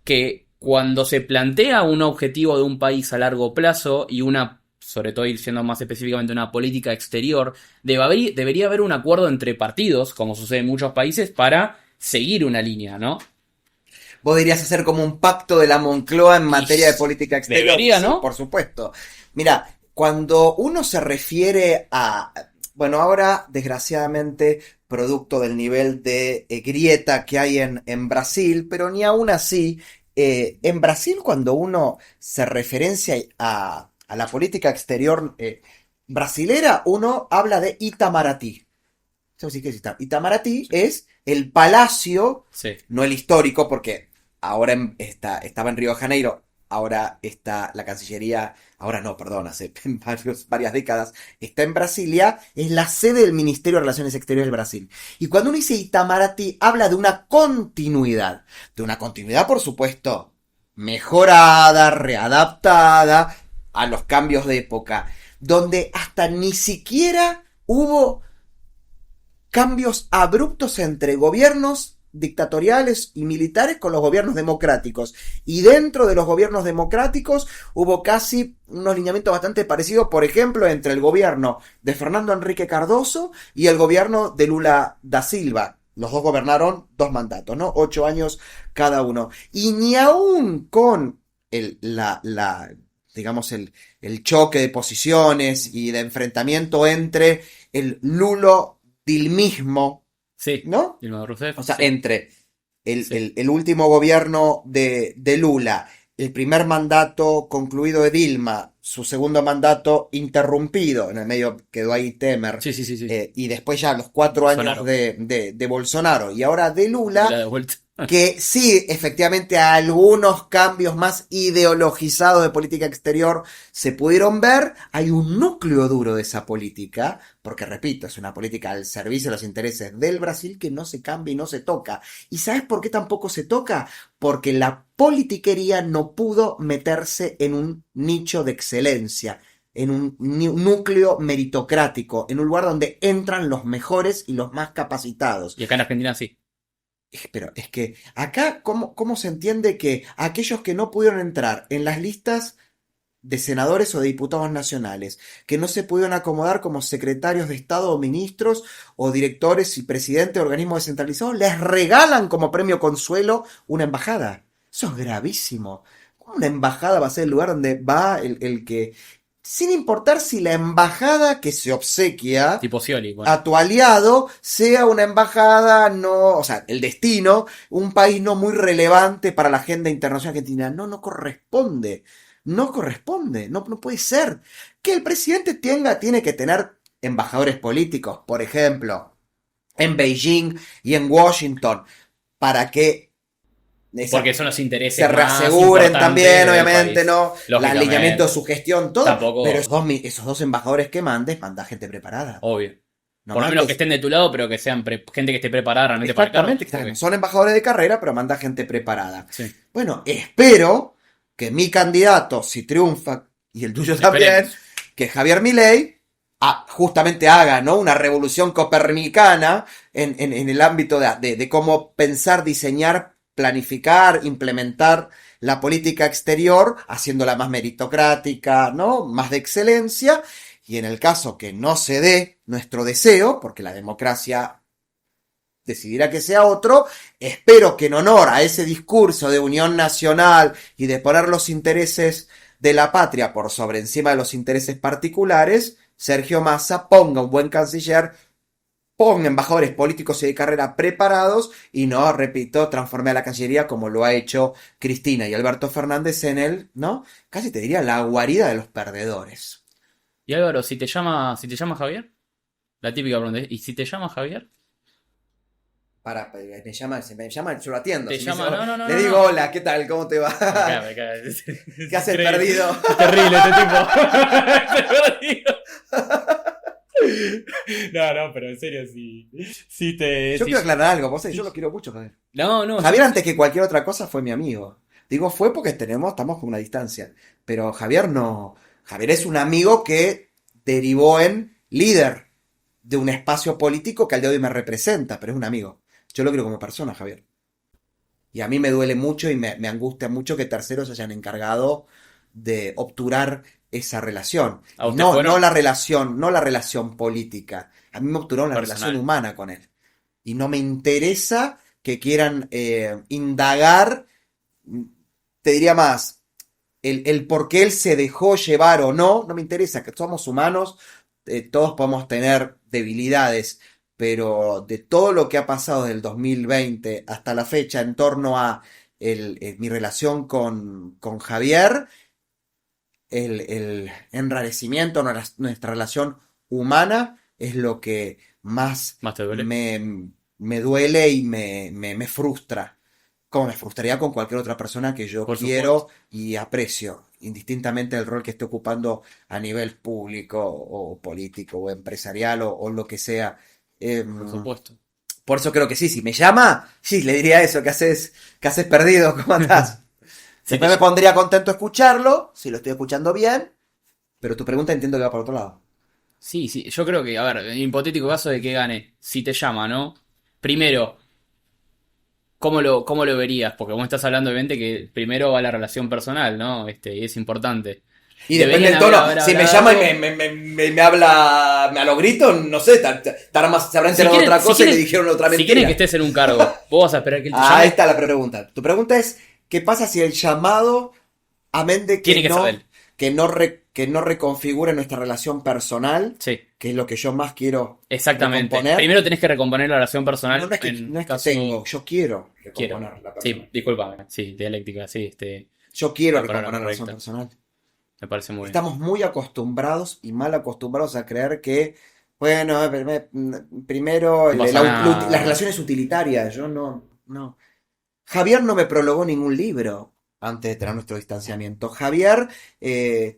que cuando se plantea un objetivo de un país a largo plazo y una sobre todo ir siendo más específicamente una política exterior, debería haber un acuerdo entre partidos, como sucede en muchos países, para seguir una línea, ¿no? Vos dirías hacer como un pacto de la Moncloa en materia de política exterior. Debería, Sí, ¿no? por supuesto. Mira, cuando uno se refiere a... Bueno, ahora, desgraciadamente, producto del nivel de grieta que hay en Brasil, pero ni aún así, en Brasil cuando uno se referencia a la política exterior brasilera, uno habla de Itamaraty. ¿Sabes qué es Itamaraty? Es el palacio, Sí. no el histórico, porque ahora estaba en Río de Janeiro, ahora está la Cancillería, ahora no, perdón, hace varias décadas, está en Brasilia, es la sede del Ministerio de Relaciones Exteriores del Brasil. Y cuando uno dice Itamaraty, habla de una continuidad, por supuesto, mejorada, readaptada a los cambios de época, donde hasta ni siquiera hubo cambios abruptos entre gobiernos dictatoriales y militares con los gobiernos democráticos. Y dentro de los gobiernos democráticos hubo casi unos lineamientos bastante parecidos, por ejemplo, entre el gobierno de Fernando Henrique Cardoso y el gobierno de Lula da Silva. Los dos gobernaron 2 mandatos, ¿no? 8 años cada uno. Y ni aún con digamos, el choque de posiciones y de enfrentamiento entre el Lulo dilmismo, Sí. ¿no? Dilma Rousseff. O sea, Sí. entre Sí. el último gobierno de Lula, el primer mandato concluido de Dilma, su segundo mandato interrumpido, en el medio quedó ahí Temer, Sí, sí, sí, sí. y después ya los 4 años Bolsonaro. de Bolsonaro, y ahora de Lula, La de vuelta. que sí, efectivamente, algunos cambios más ideologizados de política exterior se pudieron ver. Hay un núcleo duro de esa política, porque repito, es una política al servicio de los intereses del Brasil que no se cambia y no se toca. ¿Y sabes por qué tampoco se toca? Porque la politiquería no pudo meterse en un nicho de excelencia, en un núcleo meritocrático, en un lugar donde entran los mejores y los más capacitados. Y acá en Argentina sí. Pero es que acá, ¿cómo se entiende que aquellos que no pudieron entrar en las listas de senadores o de diputados nacionales, que no se pudieron acomodar como secretarios de Estado o ministros o directores y presidentes de organismos descentralizados, les regalan como premio consuelo una embajada? Eso es gravísimo. ¿Cómo una embajada va a ser el lugar donde va el que... Sin importar si la embajada que se obsequia Tipo Scioli, bueno. a tu aliado sea una embajada no, o sea, el destino, un país no muy relevante para la agenda internacional argentina. No corresponde. No corresponde. No puede ser. Que el presidente tiene que tener embajadores políticos, por ejemplo, en Beijing y en Washington, para que Porque son los intereses se más reaseguren importantes también, del obviamente, país. ¿no? El Lógicamente. alineamiento de su gestión, todo. Tampoco. Pero esos dos embajadores que manda gente preparada. Obvio. No Por lo menos mandes- que estén de tu lado, pero que sean gente que esté preparada realmente para el cargo. Exactamente, Ok. son embajadores de carrera, pero manda gente preparada. Sí. Bueno, espero que mi candidato, si triunfa, y el tuyo también, Esperemos. que Javier Milei justamente haga, ¿no?, una revolución copernicana en el ámbito de cómo pensar, diseñar, planificar, implementar la política exterior, haciéndola más meritocrática, ¿no?, más de excelencia. Y en el caso que no se dé nuestro deseo, porque la democracia decidirá que sea otro, espero que en honor a ese discurso de unión nacional y de poner los intereses de la patria por sobre encima de los intereses particulares, Sergio Massa ponga un buen canciller, ponga embajadores políticos y de carrera preparados y no, repito, transforme a la Cancillería como lo ha hecho Cristina y Alberto Fernández en el, ¿no?, casi te diría la guarida de los perdedores. Y Álvaro, si te llama Javier, la típica pregunta es, ¿y si te llama Javier? Me llama, yo lo atiendo. Te Si llama, me dice, no, le digo, hola, ¿qué tal? ¿Cómo te va? Me cae. ¿Qué haces perdido? Es terrible este tipo. No, pero en serio, si te... Yo si- quiero aclarar algo, vos sabés, yo lo quiero mucho, Javier. No, Javier, antes que cualquier otra cosa, fue mi amigo. Digo fue porque estamos con una distancia. Pero Javier no. Javier es un amigo que derivó en líder de un espacio político que al día de hoy me representa, pero es un amigo. Yo lo quiero como persona, Javier. Y a mí me duele mucho y me angustia mucho que terceros se hayan encargado de obturar esa relación. ¿A Y usted no, fueron? no la relación política. A mí me obturó la Personal. relación humana con él. Y no me interesa que quieran indagar, te diría más, el por qué él se dejó llevar o no, no me interesa, que somos humanos, todos podemos tener debilidades, pero de todo lo que ha pasado desde el 2020 hasta la fecha en torno a mi relación con Javier, el enrarecimiento de nuestra relación humana es lo que más ¿Más te duele? me duele y me frustra. Como me frustraría con cualquier otra persona que yo Por supuesto. quiero y aprecio, indistintamente del rol que esté ocupando a nivel público o político o empresarial o lo que sea. Por Em, supuesto. por eso creo que sí, si me llama, sí, le diría eso, qué haces perdido? ¿Cómo andás? Si te, Después me pondría contento escucharlo, si lo estoy escuchando bien, pero tu pregunta entiendo que va por otro lado. Sí, sí, yo creo que, a ver, en hipotético caso de que gane, si te llama, ¿no? Primero, cómo lo verías? Porque vos me estás hablando, obviamente, que primero va la relación personal, ¿no? Y es importante. Y depende Deberían del haber, tono, haber si me llama y hablado. me habla a los gritos, no sé, se habrá enterado de otra cosa y le dijeron otra Si quieren que mentira. estés en un cargo, vos vas a esperar que él te Ahí llame, está la pregunta. Tu pregunta es, ¿qué pasa si el llamado, amén de tiene que saber. que no reconfigure nuestra relación personal, Sí, que es lo que yo más quiero exactamente. recomponer? Primero tenés que recomponer la relación No, personal no en es que caso. tengo, yo quiero Quiero. recomponer la Sí, persona. discúlpame. Sí, dialéctica, sí, Yo quiero la palabra recomponer la relación correcta. personal. Me parece muy bien. Estamos muy acostumbrados y mal acostumbrados a creer que, bueno, primero No pasa las nada. relaciones utilitarias. Yo no. Javier no me prologó ningún libro antes de tener nuestro distanciamiento. Javier,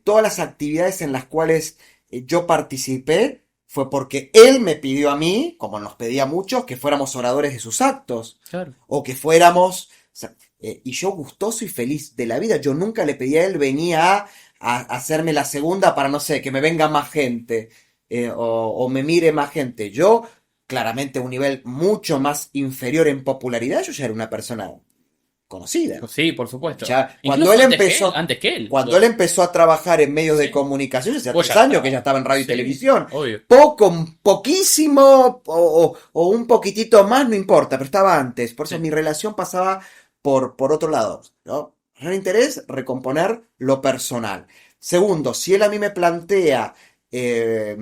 todas las actividades en las cuales yo participé fue porque él me pidió a mí, como nos pedía a muchos, que fuéramos oradores de sus actos Claro. o que fuéramos... O sea, y yo gustoso y feliz de la vida. Yo nunca le pedí a él, venía a hacerme la segunda para, no sé, que me venga más gente o me mire más gente. Yo, claramente, a un nivel mucho más inferior en popularidad, yo ya era una persona conocida. Sí, por supuesto. Ya, Incluso antes que él. cuando él empezó a trabajar en medios de Sí. comunicación, hace Vos 3 ya años que estabas. ya estaba en radio y Sí, televisión. obvio. Poquísimo o un poquitito más, no importa, pero estaba antes. Por eso Sí. mi relación pasaba por otro lado, ¿no? El interés, recomponer lo personal. Segundo, si él a mí me plantea eh,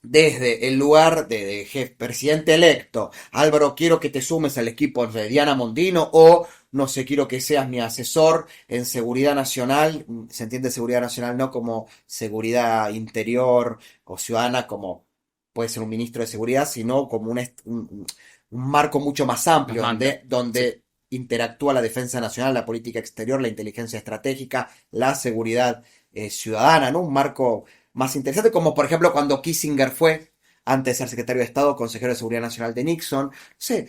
desde el lugar de jefe, presidente electo, Álvaro, quiero que te sumes al equipo de Diana Mondino o no sé, quiero que seas mi asesor en seguridad nacional. Se entiende seguridad nacional no como seguridad interior o ciudadana, como puede ser un ministro de seguridad, sino como un marco mucho más Más amplio, macro. Sí. donde interactúa la defensa nacional, la política exterior, la inteligencia estratégica, la seguridad ciudadana, ¿no? Un marco más interesante, como por ejemplo cuando Kissinger fue, antes de ser secretario de Estado, consejero de Seguridad Nacional de Nixon, sí,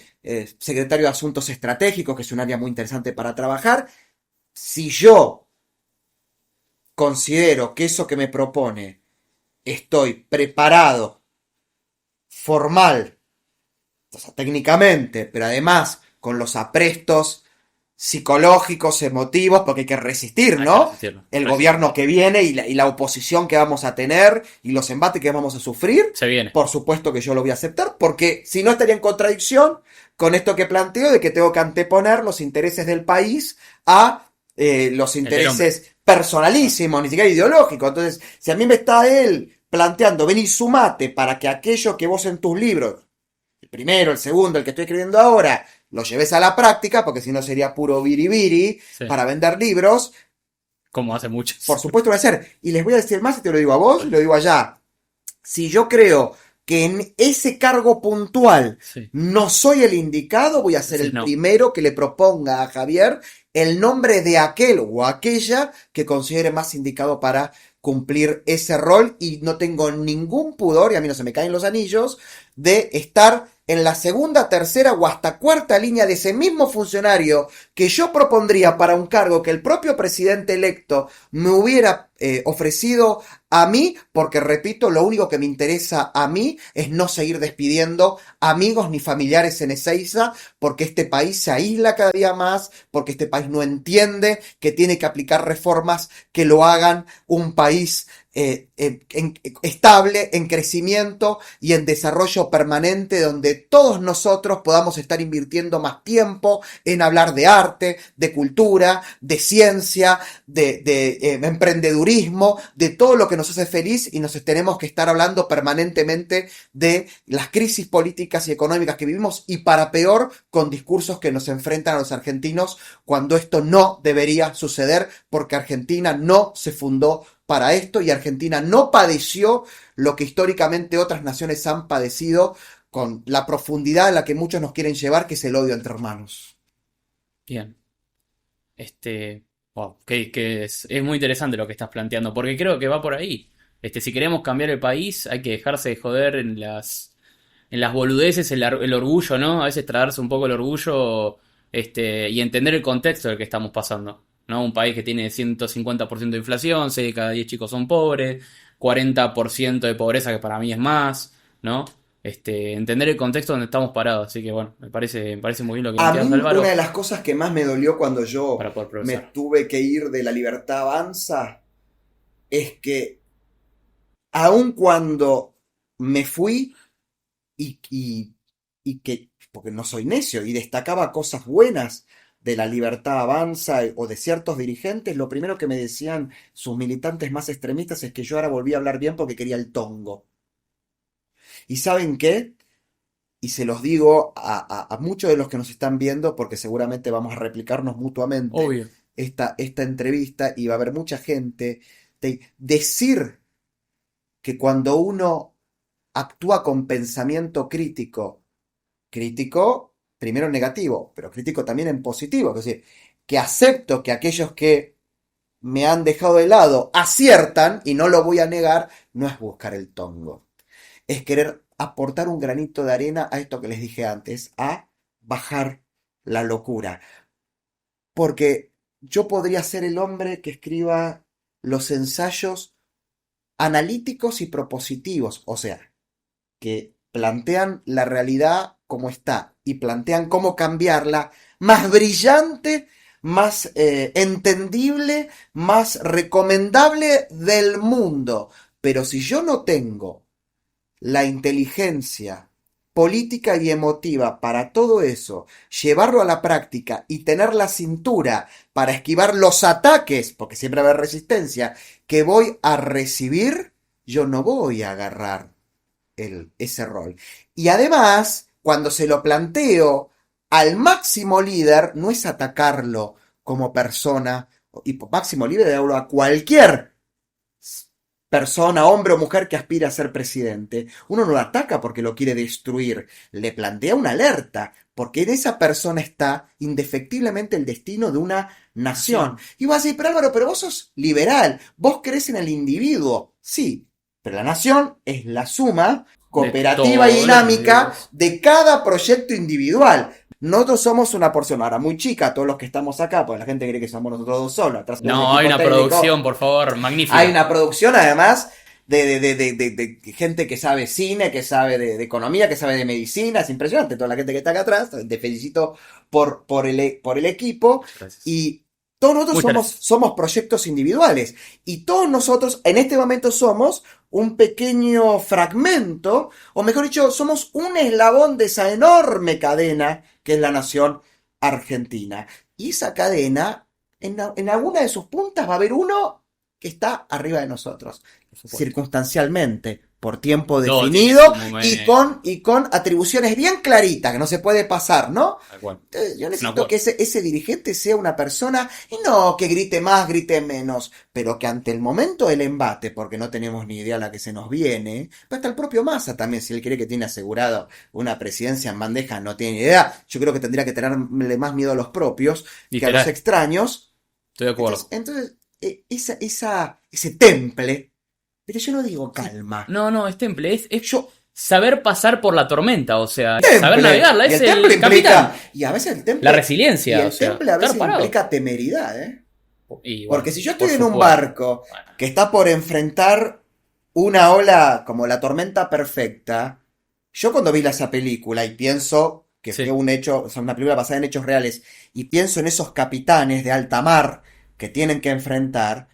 secretario de Asuntos Estratégicos, que es un área muy interesante para trabajar. Si yo considero que eso que me propone estoy preparado, formal, o sea, técnicamente, pero además con los aprestos psicológicos, emotivos, porque hay que resistir, Hay que ¿no? resistirlo. El gobierno que viene y la oposición que vamos a tener y los embates que vamos a sufrir, Se viene. por supuesto que yo lo voy a aceptar, porque si no estaría en contradicción con esto que planteo de que tengo que anteponer los intereses del país a los intereses personalísimos, ni siquiera ideológicos. Entonces, si a mí me está él planteando, ven y sumate para que aquello que vos en tus libros, el primero, el segundo, el que estoy escribiendo ahora, lo lleves a la práctica, porque si no sería puro biribiri Sí. para vender libros, Como hace muchos. por supuesto va a ser. Y les voy a decir más, y te lo digo a vos, y lo digo allá. Si yo creo que en ese cargo puntual Sí. no soy el indicado, voy a ser Sí, el no. primero que le proponga a Javier el nombre de aquel o aquella que considere más indicado para cumplir ese rol y no tengo ningún pudor, y a mí no se me caen los anillos, de estar en la segunda, tercera o hasta cuarta línea de ese mismo funcionario que yo propondría para un cargo que el propio presidente electo me hubiera ofrecido a mí, porque repito, lo único que me interesa a mí es no seguir despidiendo amigos ni familiares en Ezeiza, porque este país se aísla cada día más, porque este país no entiende que tiene que aplicar reformas que lo hagan un país estable, en crecimiento y en desarrollo permanente, donde todos nosotros podamos estar invirtiendo más tiempo en hablar de arte, de cultura, de ciencia, de emprendedurismo, de todo lo que nos hace feliz, y nos tenemos que estar hablando permanentemente de las crisis políticas y económicas que vivimos, y para peor, con discursos que nos enfrentan a los argentinos, cuando esto no debería suceder, porque Argentina no se fundó para esto y Argentina no padeció lo que históricamente otras naciones han padecido, con la profundidad a la que muchos nos quieren llevar, que es el odio entre hermanos. Bien. Wow, que es muy interesante lo que estás planteando, porque creo que va por ahí. Si queremos cambiar el país, hay que dejarse de joder en las boludeces, el orgullo, ¿no? A veces tragarse un poco el orgullo, y entender el contexto del que estamos pasando, ¿no? Un país que tiene 150% de inflación, 6 de cada 10 chicos son pobres, 40% de pobreza, que para mí es más, ¿no? Entender el contexto donde estamos parados. Así que bueno, me parece muy bien lo que A planteas, mí Álvaro, una de las cosas que más me dolió cuando yo para poder me progresar. tuve que ir de La Libertad Avanza es que aun cuando me fui y, y que, porque no soy necio, y destacaba cosas buenas de La Libertad Avanza o de ciertos dirigentes, lo primero que me decían sus militantes más extremistas es que yo ahora volví a hablar bien porque quería el tongo. ¿Y saben qué? Y se los digo a muchos de los que nos están viendo, porque seguramente vamos a replicarnos mutuamente Obvio. esta entrevista, y va a haber mucha gente. Decir que cuando uno actúa con pensamiento crítico, crítico primero en negativo, pero crítico también en positivo, es decir, que acepto que aquellos que me han dejado de lado aciertan, y no lo voy a negar, no es buscar el tongo, es querer aportar un granito de arena a esto que les dije antes, a bajar la locura. Porque yo podría ser el hombre que escriba los ensayos analíticos y propositivos, o sea, que plantean la realidad como está y plantean cómo cambiarla, más brillante, más entendible, más recomendable del mundo. Pero si yo no tengo la inteligencia política y emotiva para todo eso, llevarlo a la práctica y tener la cintura para esquivar los ataques, porque siempre va a haber resistencia, que voy a recibir, yo no voy a agarrar ese rol. Y además, cuando se lo planteo al máximo líder, no es atacarlo como persona, y por máximo líder hablo a cualquier persona, hombre o mujer que aspira a ser presidente. Uno no lo ataca porque lo quiere destruir, le plantea una alerta, porque en esa persona está indefectiblemente el destino de una nación. Y vas a decir, pero Álvaro, pero vos sos liberal, vos crees en el individuo. Sí, pero la nación es la suma cooperativa y dinámica de cada proyecto individual. Nosotros somos una porción ahora muy chica, todos los que estamos acá, porque la gente cree que somos nosotros dos solos. Atrás no, hay una técnico, producción, por favor, magnífica. Hay una producción, además, de gente que sabe cine, que sabe de economía, que sabe de medicina. Es impresionante toda la gente que está acá atrás. Te felicito por el equipo. Gracias. Y todos nosotros somos proyectos individuales. Y todos nosotros, en este momento, somos un pequeño fragmento, o mejor dicho, somos un eslabón de esa enorme cadena que es la nación argentina. Y esa cadena, en alguna de sus puntas va a haber uno que está arriba de nosotros, circunstancialmente, por tiempo definido y con atribuciones bien claritas, que no se puede pasar, ¿no? Entonces, yo necesito que ese dirigente sea una persona, y no que grite más, grite menos, pero que ante el momento del embate, porque no tenemos ni idea a la que se nos viene, pero hasta el propio Massa también, si él cree que tiene asegurado una presidencia en bandeja, no tiene ni idea. Yo creo que tendría que tenerle más miedo a los propios que a los extraños. Estoy de acuerdo. Entonces ese temple, pero yo no digo calma. No, es temple, saber pasar por la tormenta, o sea, Temple. saber navegarla, Y es el temple el capitán. implica, y a veces el temple, La resiliencia, y el o sea, temple a veces estar parado. implica temeridad, ¿eh? Y bueno, Porque si yo por estoy en un supuesto. barco Bueno, que está por enfrentar una ola como la tormenta perfecta, yo cuando vi esa película y pienso que fue sí. un hecho, o sea, una película basada en hechos reales, y pienso en esos capitanes de alta mar que tienen que enfrentar,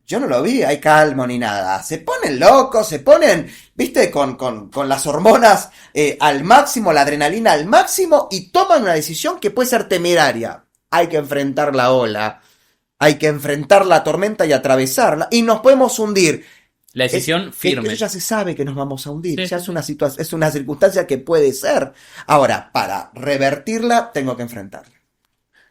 yo no lo vi, hay calmo ni nada. Se ponen locos, se ponen, viste, con las hormonas al máximo, la adrenalina al máximo, y toman una decisión que puede ser temeraria. Hay que enfrentar la ola, hay que enfrentar la tormenta y atravesarla, y nos podemos hundir. La decisión Que firme. ya se sabe que nos vamos a hundir, Sí, ya sí, es sí. una situación, es una circunstancia que puede ser. Ahora, para revertirla, tengo que enfrentarla.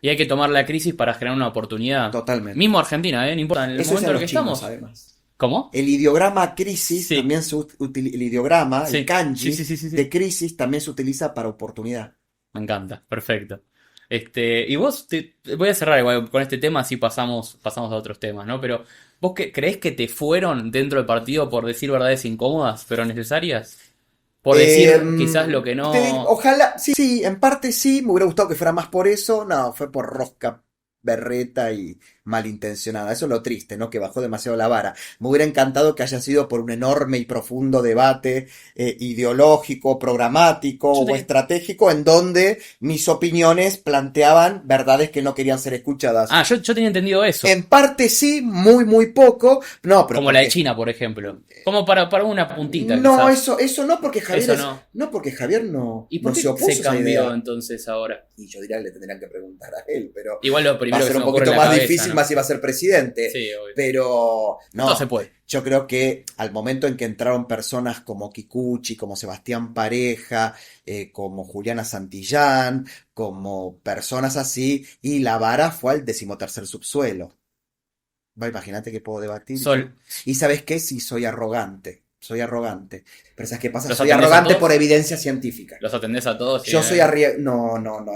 Y hay que tomar la crisis para generar una oportunidad. Totalmente. Mismo Argentina, no importa, en el Eso momento decían en el los que chinos, estamos. además. ¿Cómo? El ideograma crisis Sí, también se utiliza, el ideograma, el sí, sí, kanji sí, sí, sí, de sí. crisis también se utiliza para oportunidad. Me encanta, perfecto. Y vos, voy a cerrar igual con este tema, así pasamos a otros temas, ¿no? Pero, ¿vos creés que te fueron dentro del partido por decir verdades incómodas, pero necesarias? Por decir quizás lo que no... Ojalá, sí, sí, en parte sí, me hubiera gustado que fuera más por eso, no, fue por rosca berreta y malintencionada. Eso es lo triste, ¿no? Que bajó demasiado la vara. Me hubiera encantado que haya sido por un enorme y profundo debate ideológico, programático Yo o te... estratégico en donde mis opiniones planteaban verdades que no querían ser escuchadas. yo tenía entendido eso. En parte sí, muy, muy poco. No, pero Como la de porque China, por ejemplo. Como para una puntita, no, quizás. eso no, porque Javier Eso no. no, porque Javier no, ¿Y por no se qué se opuso a esa cambió idea. entonces ahora? Y yo diría que le tendrían que preguntar a él, pero Igual lo va a primero que ser se un me ocurre en poquito la más cabeza, difícil, ¿no? más si va a ser presidente. Sí, obvio. Pero Todo se no, puede. yo creo que al momento en que entraron personas como Kikuchi, como Sebastián Pareja, como Juliana Santillán, como personas así, y la vara fue al 13º subsuelo. Va, imagínate que puedo debatir yo. Sol, Y sabes qué, sí, soy arrogante. Soy arrogante. Pero ¿sabes qué pasa? ¿los Soy atendés a arrogante por todos? evidencia científica. ¿Los atendés a todos? Yo soy no, no, no,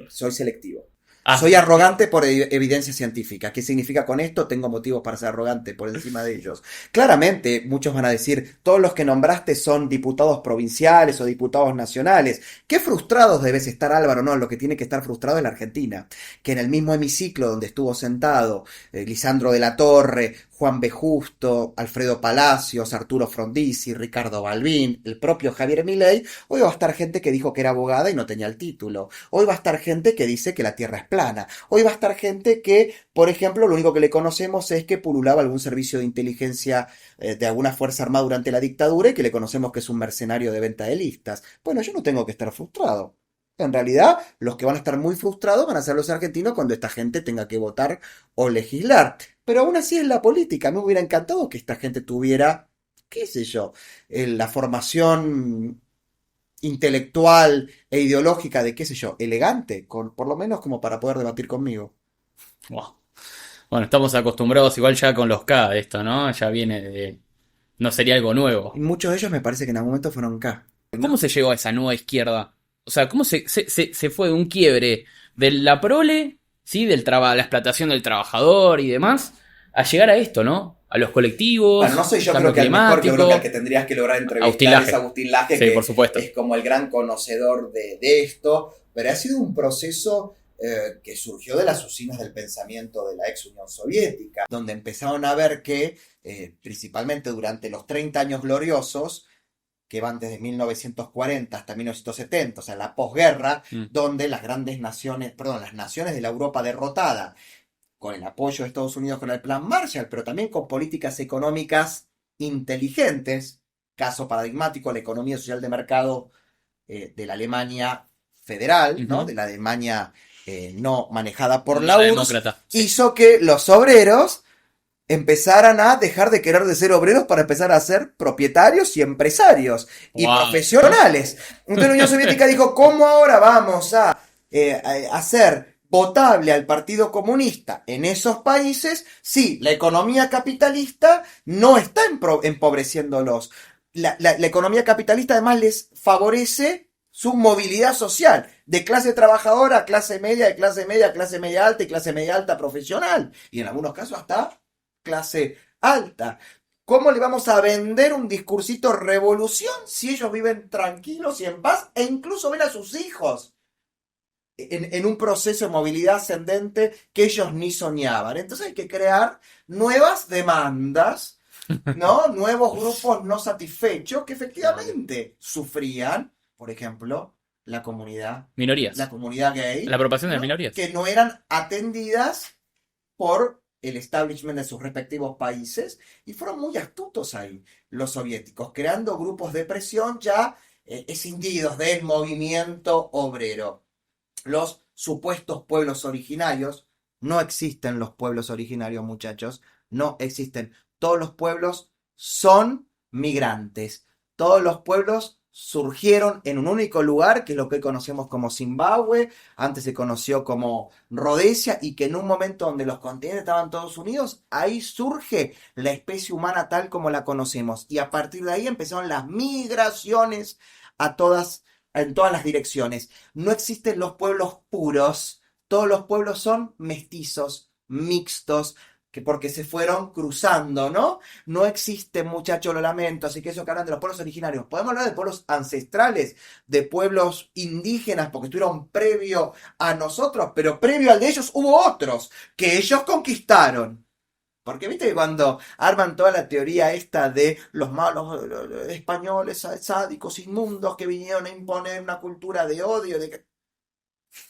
soy selectivo. Ah, Soy arrogante por evidencia científica. ¿Qué significa con esto? Tengo motivos para ser arrogante por encima de ellos. Claramente, muchos van a decir, todos los que nombraste son diputados provinciales o diputados nacionales. Qué frustrados debes estar, Álvaro. No, lo que tiene que estar frustrado es la Argentina. Que en el mismo hemiciclo donde estuvo sentado Lisandro de la Torre, Juan B. Justo, Alfredo Palacios, Arturo Frondizi, Ricardo Balbín, el propio Javier Milei, hoy va a estar gente que dijo que era abogada y no tenía el título. Hoy va a estar gente que dice que la Tierra es plana. Hoy va a estar gente que, por ejemplo, lo único que le conocemos es que pululaba algún servicio de inteligencia de alguna fuerza armada durante la dictadura y que le conocemos que es un mercenario de venta de listas. Bueno, yo no tengo que estar frustrado. En realidad, los que van a estar muy frustrados van a ser los argentinos cuando esta gente tenga que votar o legislar. Pero aún así es la política. Me hubiera encantado que esta gente tuviera, qué sé yo, la formación intelectual e ideológica de, qué sé yo, elegante, por lo menos como para poder debatir conmigo. wow. Bueno, estamos acostumbrados igual ya con los K de esto, ¿no? Ya viene de... No sería algo Y nuevo. muchos de ellos me parece que en algún momento fueron K. ¿Cómo se llegó a esa nueva izquierda? O sea, ¿cómo se fue de un quiebre de la prole, ¿sí? La explotación del trabajador y demás, a llegar a esto, ¿no? A los colectivos, Bueno, no soy yo cambio creo que al mejor, yo creo que al que climático, tendrías que lograr entrevistar Agustín es Agustín Laje, Sí, que por supuesto. es como el gran conocedor de esto, pero ha sido un proceso que surgió de las usinas del pensamiento de la ex Unión Soviética, donde empezaron a ver que, principalmente durante los 30 años gloriosos, que van desde 1940 hasta 1970, o sea, la posguerra, donde las grandes naciones, perdón, las naciones de la Europa derrotada, con el apoyo de Estados Unidos con el Plan Marshall, pero también con políticas económicas inteligentes, caso paradigmático, la economía social de mercado de la Alemania federal, ¿no? De la Alemania no manejada por la URSS, demócrata, sí. hizo que los obreros empezaran a dejar de querer de ser obreros para empezar a ser propietarios y empresarios y profesionales. Entonces la Unión Soviética dijo, ¿cómo ahora vamos a hacer votable al Partido Comunista en esos países si la economía capitalista no está empobreciéndolos? La economía capitalista además les favorece su movilidad social, de clase trabajadora a clase media, de clase media a clase media alta y clase media alta profesional, y en algunos casos hasta clase alta. ¿Cómo le vamos a vender un discursito revolución si ellos viven tranquilos y en paz e incluso ven a sus hijos en un proceso de movilidad ascendente que ellos ni soñaban? Entonces hay que crear nuevas demandas, ¿no? Nuevos grupos no satisfechos que efectivamente sufrían, por ejemplo, la comunidad Minorías. gay, La apropiación de las ¿no? minorías. Que no eran atendidas por el establishment de sus respectivos países, y fueron muy astutos ahí los soviéticos, creando grupos de presión ya escindidos del movimiento obrero. Los supuestos pueblos originarios, no existen los pueblos originarios, muchachos, no existen. Todos los pueblos son migrantes, todos los pueblos surgieron en un único lugar, que es lo que hoy conocemos como Zimbabue, antes se conoció como Rhodesia, y que en un momento donde los continentes estaban todos unidos, ahí surge la especie humana tal como la conocemos, y a partir de ahí empezaron las migraciones en todas las direcciones. No existen los pueblos puros, todos los pueblos son mestizos, mixtos, que porque se fueron cruzando, ¿no? No existe, muchachos, lo lamento. Así que eso que hablan de los pueblos originarios, podemos hablar de pueblos ancestrales, de pueblos indígenas, porque estuvieron previo a nosotros, pero previo al de ellos hubo otros que ellos conquistaron. Porque viste que cuando arman toda la teoría esta de los malos españoles sádicos, inmundos, que vinieron a imponer una cultura de odio,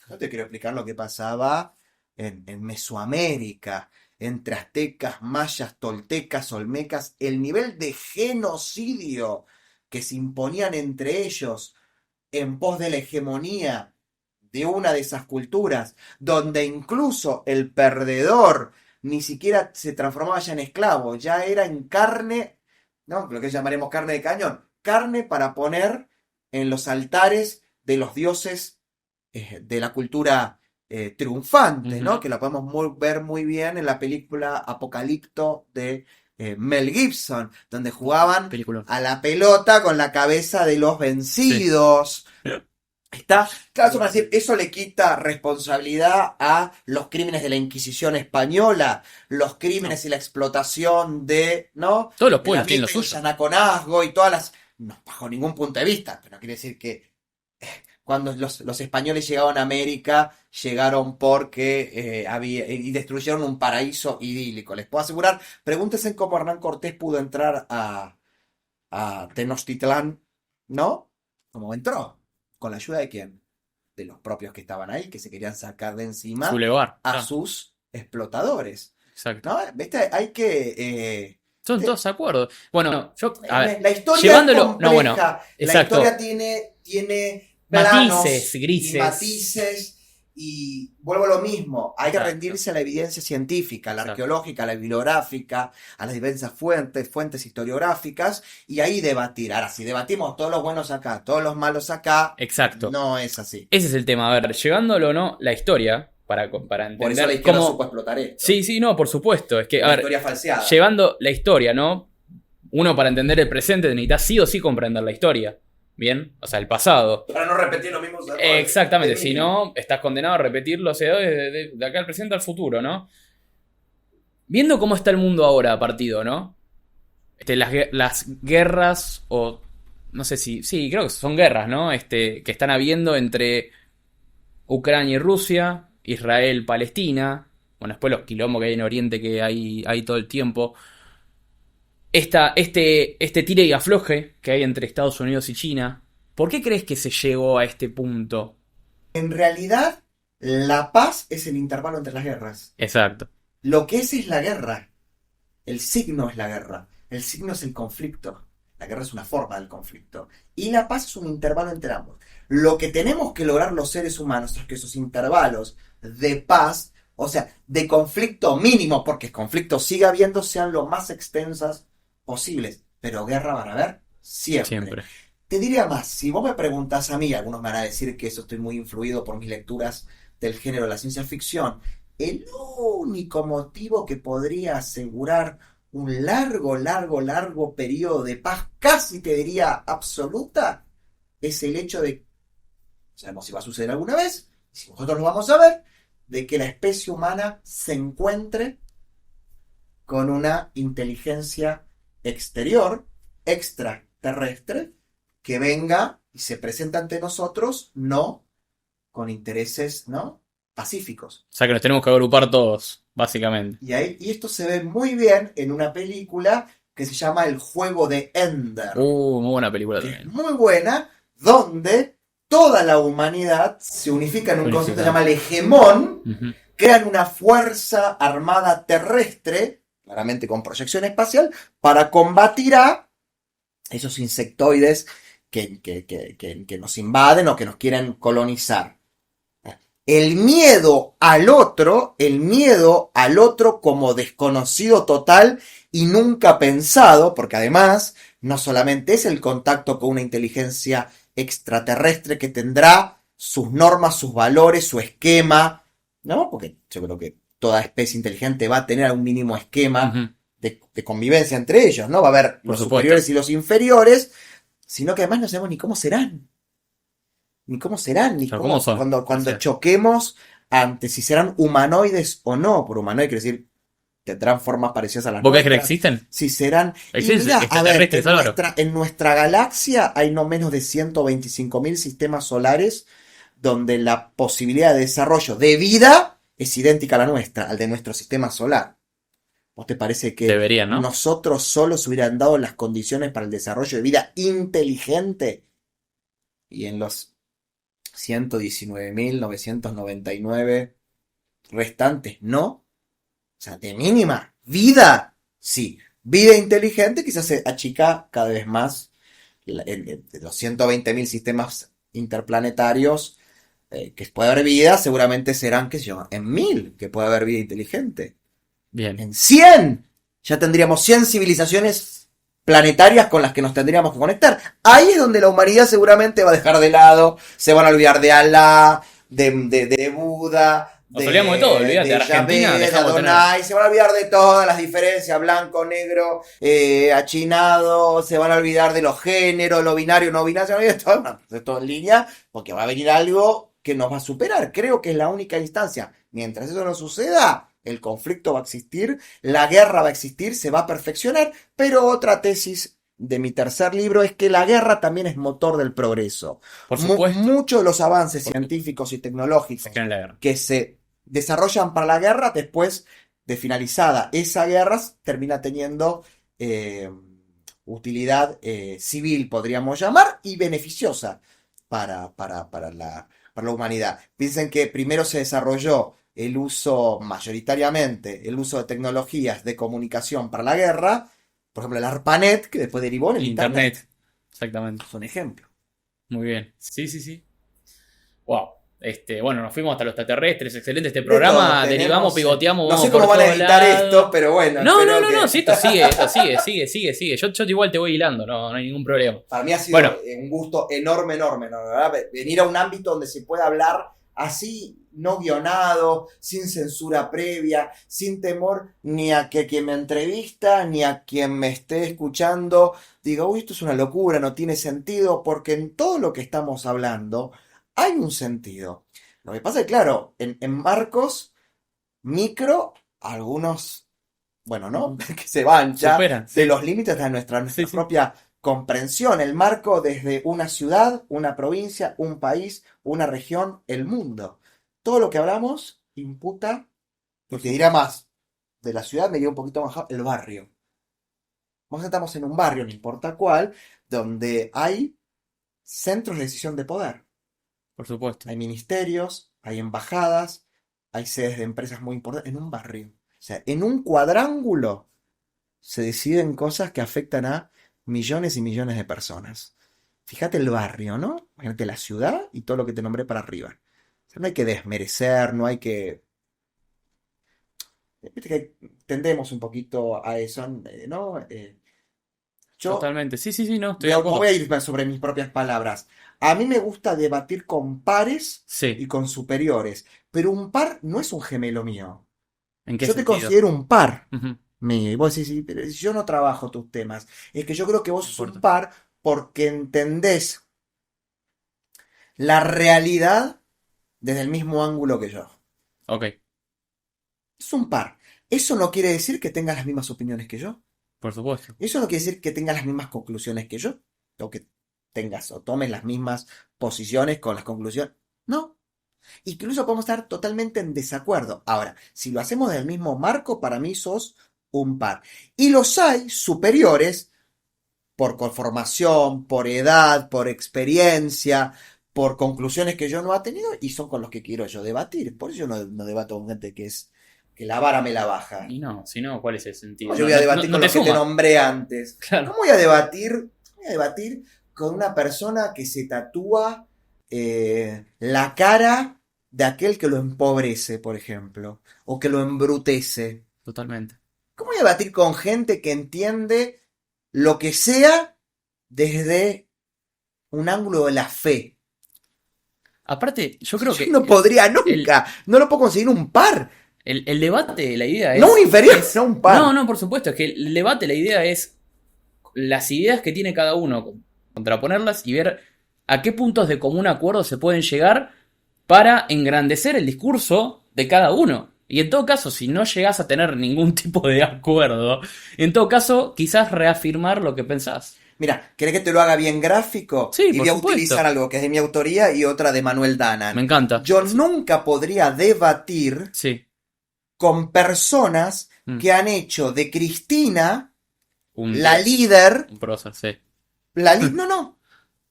no te quiero explicar lo que pasaba en Mesoamérica, entre aztecas, mayas, toltecas, olmecas, el nivel de genocidio que se imponían entre ellos en pos de la hegemonía de una de esas culturas, donde incluso el perdedor ni siquiera se transformaba ya en esclavo, ya era en carne, ¿no? Lo que llamaremos carne de cañón, carne para poner en los altares de los dioses de la cultura triunfante, ¿no? Que lo podemos ver muy bien en la película Apocalipto de Mel Gibson, donde jugaban a la pelota con la cabeza de los vencidos. Sí. Está, claro, eso, decir, eso le quita responsabilidad a los crímenes de la Inquisición española, los crímenes y la explotación de, ¿no? Todos los pueblos tienen lo suyo. Sanaconazgo y todas las, no, bajo ningún punto de vista, pero no quiere decir que cuando los españoles llegaron a América, llegaron porque y destruyeron un paraíso idílico. Les puedo asegurar, pregúntense cómo Hernán Cortés pudo entrar a Tenochtitlán, ¿no? ¿Cómo entró? ¿Con la ayuda de quién? De los propios que estaban ahí, que se querían sacar de encima a sus explotadores. Exacto. ¿No? ¿Viste? Hay que... Son todos de acuerdo. Bueno, yo... A ver, la historia llevándolo... es compleja. No, bueno, exacto. La historia tiene matices, grises. Y matices, y vuelvo a lo mismo, hay que rendirse a la evidencia científica, a la arqueológica, a la bibliográfica, a las diversas fuentes historiográficas, y ahí debatir. Ahora, si debatimos todos los buenos acá, todos los malos acá, exacto, no es así. Ese es el tema. A ver, llevándolo, ¿no? La historia, para entender por eso la izquierda supo explotar esto. Sí, no, por supuesto. Es que, a ver, historia falseada. Llevando la historia, ¿no? Uno, para entender el presente, necesita sí o sí comprender la historia. Bien, o sea, el pasado. Para no repetir los mismos errores. Exactamente, si no, estás condenado a repetirlo, o sea, de acá al presente al futuro, ¿no? Viendo cómo está el mundo ahora, partido, ¿no? Las guerras, o no sé si... Sí, creo que son guerras, ¿no? Que están habiendo entre Ucrania y Rusia, Israel, Palestina, bueno, después los quilombos que hay en Oriente que hay todo el tiempo. Este tire y afloje que hay entre Estados Unidos y China, ¿por qué crees que se llegó a este punto? En realidad, la paz es el intervalo entre las guerras. Exacto. Lo que es la guerra. El signo es la guerra. El signo es el conflicto. La guerra es una forma del conflicto. Y la paz es un intervalo entre ambos. Lo que tenemos que lograr los seres humanos es que esos intervalos de paz, o sea, de conflicto mínimo, porque el conflicto sigue habiendo, sean lo más extensas posibles, pero guerra van a haber siempre. Te diría más, si vos me preguntas a mí, algunos me van a decir que eso estoy muy influido por mis lecturas del género de la ciencia ficción, el único motivo que podría asegurar un largo periodo de paz, casi te diría absoluta, es el hecho de, sabemos si va a suceder alguna vez, si nosotros lo vamos a ver, de que la especie humana se encuentre con una inteligencia exterior, extraterrestre, que venga y se presenta ante nosotros, no con intereses, ¿no?, pacíficos. O sea que nos tenemos que agrupar todos, básicamente. Y esto se ve muy bien en una película que se llama El juego de Ender, Muy buena película que es también. muy buena, donde toda la humanidad se unifica en un concepto que se llama el hegemón, Ujú. crean una fuerza armada terrestre, claramente con proyección espacial, para combatir a esos insectoides que nos invaden o que nos quieren colonizar. El miedo al otro como desconocido total y nunca pensado, porque además no solamente es el contacto con una inteligencia extraterrestre que tendrá sus normas, sus valores, su esquema, ¿no? Porque yo creo que toda especie inteligente va a tener un mínimo esquema Ujú. de convivencia entre ellos, ¿no? Va a haber Por los supuesto. superiores y los inferiores, sino que además no sabemos ni cómo serán. Ni cómo serán, ni Pero cómo, ¿cómo son? cuando O sea, choquemos ante si serán humanoides o no. Por humanoide quiere decir, tendrán formas parecidas a las ¿vos crees que nuestras. existen? Si serán. Y Existen mira, a ver, extraterrestres, Álvaro. en nuestra galaxia hay no menos de 125.000 sistemas solares donde la posibilidad de desarrollo de vida es idéntica a la nuestra, al de nuestro sistema solar. ¿Vos te parece que Deberían, ¿no? nosotros solos hubieran dado las condiciones para el desarrollo de vida inteligente? Y en los 119.999 restantes, no. O sea, de mínima, vida, sí. Vida inteligente quizás se achica cada vez más. De los 120.000 sistemas interplanetarios que puede haber vida, seguramente serán, qué sé yo, en 1.000 que puede haber vida inteligente. Bien. En 100 ya tendríamos 100 civilizaciones planetarias con las que nos tendríamos que conectar. Ahí es donde la humanidad seguramente va a dejar de lado, se van a olvidar de Alá, de Buda, Nos olvidamos de todo, olvídate, de Argentina Yahvé, de dejamos de tener. Adonai, se van a olvidar de todas las diferencias, blanco, negro, achinado, se van a olvidar de los géneros, lo binario, no binario, se van a olvidar de todo en línea, porque va a venir algo que nos va a superar. Creo que es la única instancia. Mientras eso no suceda, el conflicto va a existir, la guerra va a existir, se va a perfeccionar, pero otra tesis de mi tercer libro es que la guerra también es motor del progreso. Por supuesto. Muchos de los avances científicos y tecnológicos Se crean la guerra. que se desarrollan para la guerra, después de finalizada esa guerra, termina teniendo utilidad civil, podríamos llamar, y beneficiosa para la humanidad. Piensen que primero se desarrolló el uso, mayoritariamente, el uso de tecnologías de comunicación para la guerra, por ejemplo el ARPANET, que después derivó en el Internet. Exactamente. Es un ejemplo. Muy bien. Sí, sí, sí. Wow. Bueno, nos fuimos hasta los extraterrestres, excelente este programa, Tenemos, derivamos, pivoteamos, no sé por cómo van a todos editar lados. esto, pero bueno. No, espero no, no, que- no, sí, esto sigue. Yo igual te voy hilando, no hay ningún problema. Para mí ha sido Bueno. un gusto enorme, ¿no? ¿Verdad? Venir a un ámbito donde se pueda hablar así, no guionado, sin censura previa, sin temor ni a que quien me entrevista, ni a quien me esté escuchando diga, uy, esto es una locura, no tiene sentido, porque en todo lo que estamos hablando hay un sentido. Lo que pasa es que, claro, en marcos micro, algunos, bueno, ¿no? Que se van ya Superan, de sí. los límites de nuestra Sí. propia comprensión. El marco desde una ciudad, una provincia, un país, una región, el mundo. Todo lo que hablamos imputa, porque dirá más, de la ciudad me iría un poquito más, el barrio. Nosotros estamos en un barrio, no importa cuál, donde hay centros de decisión de poder. Por supuesto. Hay ministerios, hay embajadas, hay sedes de empresas muy importantes en un barrio. O sea, en un cuadrángulo se deciden cosas que afectan a millones y millones de personas. Fíjate el barrio, ¿no? Imagínate la ciudad y todo lo que te nombré para arriba. O sea, no hay que desmerecer, no hay que... Viste que tendemos un poquito a eso, ¿no? Yo Totalmente. Sí, no, estoy de me acuerdo. voy a ir sobre mis propias palabras. A mí me gusta debatir con pares Sí. y con superiores, pero un par no es un gemelo mío. ¿En qué Yo te sentido? considero un par Ujú. mío. Y vos decís, "Sí, pero si yo no trabajo tus temas". Es que yo creo que vos No sos un importa. par porque entendés la realidad desde el mismo ángulo que yo. Ok, Es un par. Eso no quiere decir que tengas las mismas opiniones que yo. Por supuesto. Eso no quiere decir que tengas las mismas conclusiones que yo, o que tengas o tomes las mismas posiciones con las conclusiones. No. Incluso podemos estar totalmente en desacuerdo. Ahora, si lo hacemos del mismo marco, para mí sos un par. Y los hay superiores por conformación, por edad, por experiencia, por conclusiones que yo no he tenido y son con los que quiero yo debatir. Por eso yo no debato con gente que la vara me la baja. Y no, si no, ¿cuál es el sentido? Yo voy a debatir con los que te nombré antes. Claro. ¿Cómo voy a debatir? Voy a debatir con una persona que se tatúa la cara de aquel que lo empobrece, por ejemplo, o que lo embrutece. Totalmente. ¿Cómo voy a debatir con gente que entiende lo que sea desde un ángulo de la fe? Aparte, yo creo que... no podría nunca. No lo puedo conseguir un par. El debate, la idea es... No un inferior, no un par. No, por supuesto. Es que el debate, la idea es las ideas que tiene cada uno, contraponerlas y ver a qué puntos de común acuerdo se pueden llegar para engrandecer el discurso de cada uno. Y en todo caso, si no llegás a tener ningún tipo de acuerdo, en todo caso, quizás reafirmar lo que pensás. Mira, ¿querés que te lo haga bien gráfico? Sí, y voy a utilizar algo que es de mi autoría y otra de Manuel Danan. Me encanta. Yo nunca podría debatir con personas que han hecho de Cristina la líder. Un prócer, sí. No.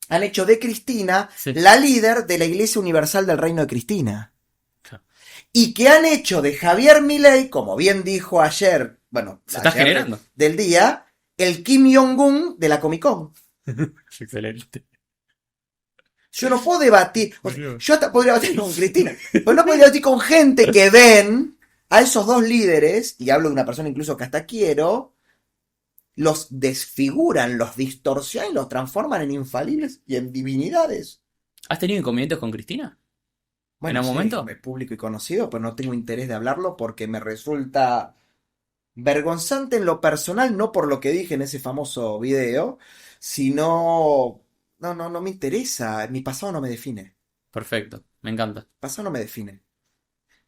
Han hecho de Cristina la líder de la Iglesia Universal del Reino de Cristina. Y que han hecho de Javier Milei, como bien dijo ayer, se está generando del día, el Kim Jong-un de la Comic Con. Excelente. Yo no puedo debatir, yo hasta podría debatir con Cristina, pero no podría debatir con gente que ven a esos dos líderes, y hablo de una persona incluso que hasta quiero, los desfiguran, los distorsionan y los transforman en infalibles y en divinidades. ¿Has tenido inconvenientes con Cristina? Bueno, ¿en algún momento? Es público y conocido, pero no tengo interés de hablarlo porque me resulta vergonzante en lo personal, no por lo que dije en ese famoso video, sino... No me interesa, mi pasado no me define. Perfecto, me encanta. Mi pasado no me define.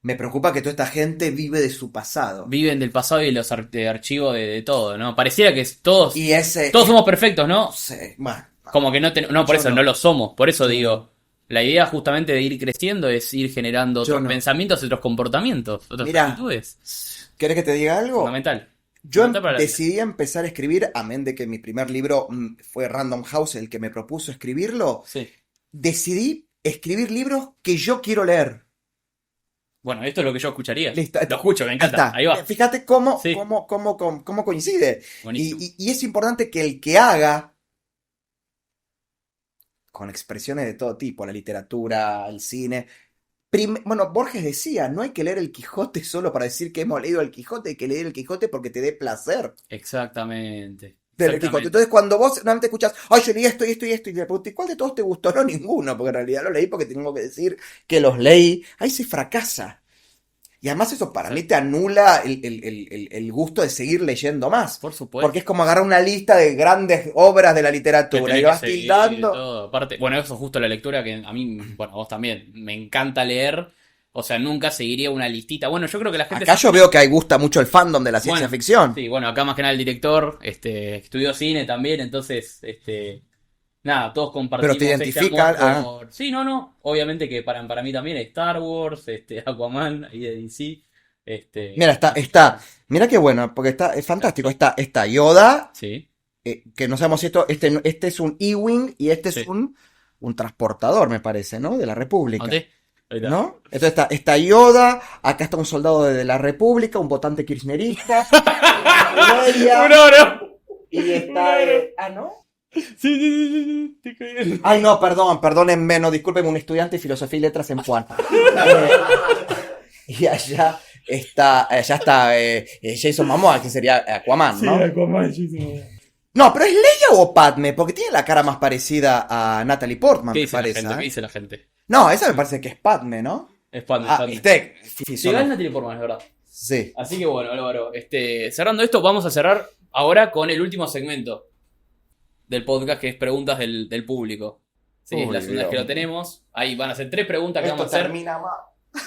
Me preocupa que toda esta gente vive de su pasado. Viven del pasado y los archivos de todo, ¿no? Pareciera que todos somos perfectos, ¿no? Sí, bueno. Como que no, por eso no lo somos. Por eso digo, la idea justamente de ir creciendo es ir generando otros pensamientos y otros comportamientos, otras actitudes. ¿Querés que te diga algo? Fundamental. Yo decidí empezar a escribir, amén de que mi primer libro fue Random House, el que me propuso escribirlo. Sí. Decidí escribir libros que yo quiero leer. Bueno, esto es lo que yo escucharía. Listo. Lo escucho, me encanta. Ahí va. Fíjate cómo coincide. Y es importante que el que haga, con expresiones de todo tipo, la literatura, el cine... Bueno, Borges decía, no hay que leer el Quijote solo para decir que hemos leído el Quijote, hay que leer el Quijote porque te dé placer. Exactamente. Del Quijote. Entonces, cuando vos realmente escuchás, ay, yo leí esto y te pregunté, ¿cuál de todos te gustó? No, ninguno, porque en realidad lo leí porque tengo que decir que los leí. Ahí se fracasa. Y además eso para mí te anula el gusto de seguir leyendo más. Por supuesto. Porque es como agarrar una lista de grandes obras de la literatura y vas tildando. Aparte, bueno, eso es justo la lectura que a mí, bueno, a vos también, me encanta leer. O sea, nunca seguiría una listita. Bueno, yo creo que la gente... Acá yo veo que ahí gusta mucho el fandom de la ciencia ficción. Sí, bueno, acá más que nada el director estudió cine también, entonces... Nada, todos compartimos. Pero te identifican. Sí, no. Obviamente que para mí también Star Wars, Aquaman, ahí de DC. Mira, está. Mira qué bueno, porque es fantástico. Está Yoda. Sí. Que no sabemos si este es un E-Wing y este es un transportador, me parece, ¿no? De la República. ¿No? Entonces está Yoda, acá está un soldado de la República, un votante kirchnerista. Un oro. Y está. ¿No? Sí. Ay, no, perdónenme, no, discúlpenme, un estudiante de filosofía y letras en Juan. Y allá está Jason Momoa, que sería Aquaman, ¿no? Sí, Aquaman, Jason Momoa. No, pero ¿es Leia o Padme? Porque tiene la cara más parecida a Natalie Portman, me parece. ¿Qué dice la gente? No, esa me parece que es Padme, ¿no? Es Padme. Sí, es Natalie Portman, es verdad. Sí. Así que bueno, Álvaro, cerrando esto, vamos a cerrar ahora con el último segmento del podcast, que es preguntas del público. Sí, la segunda vez que lo tenemos. Ahí van a ser 3 preguntas que vamos a hacer. Termina mal.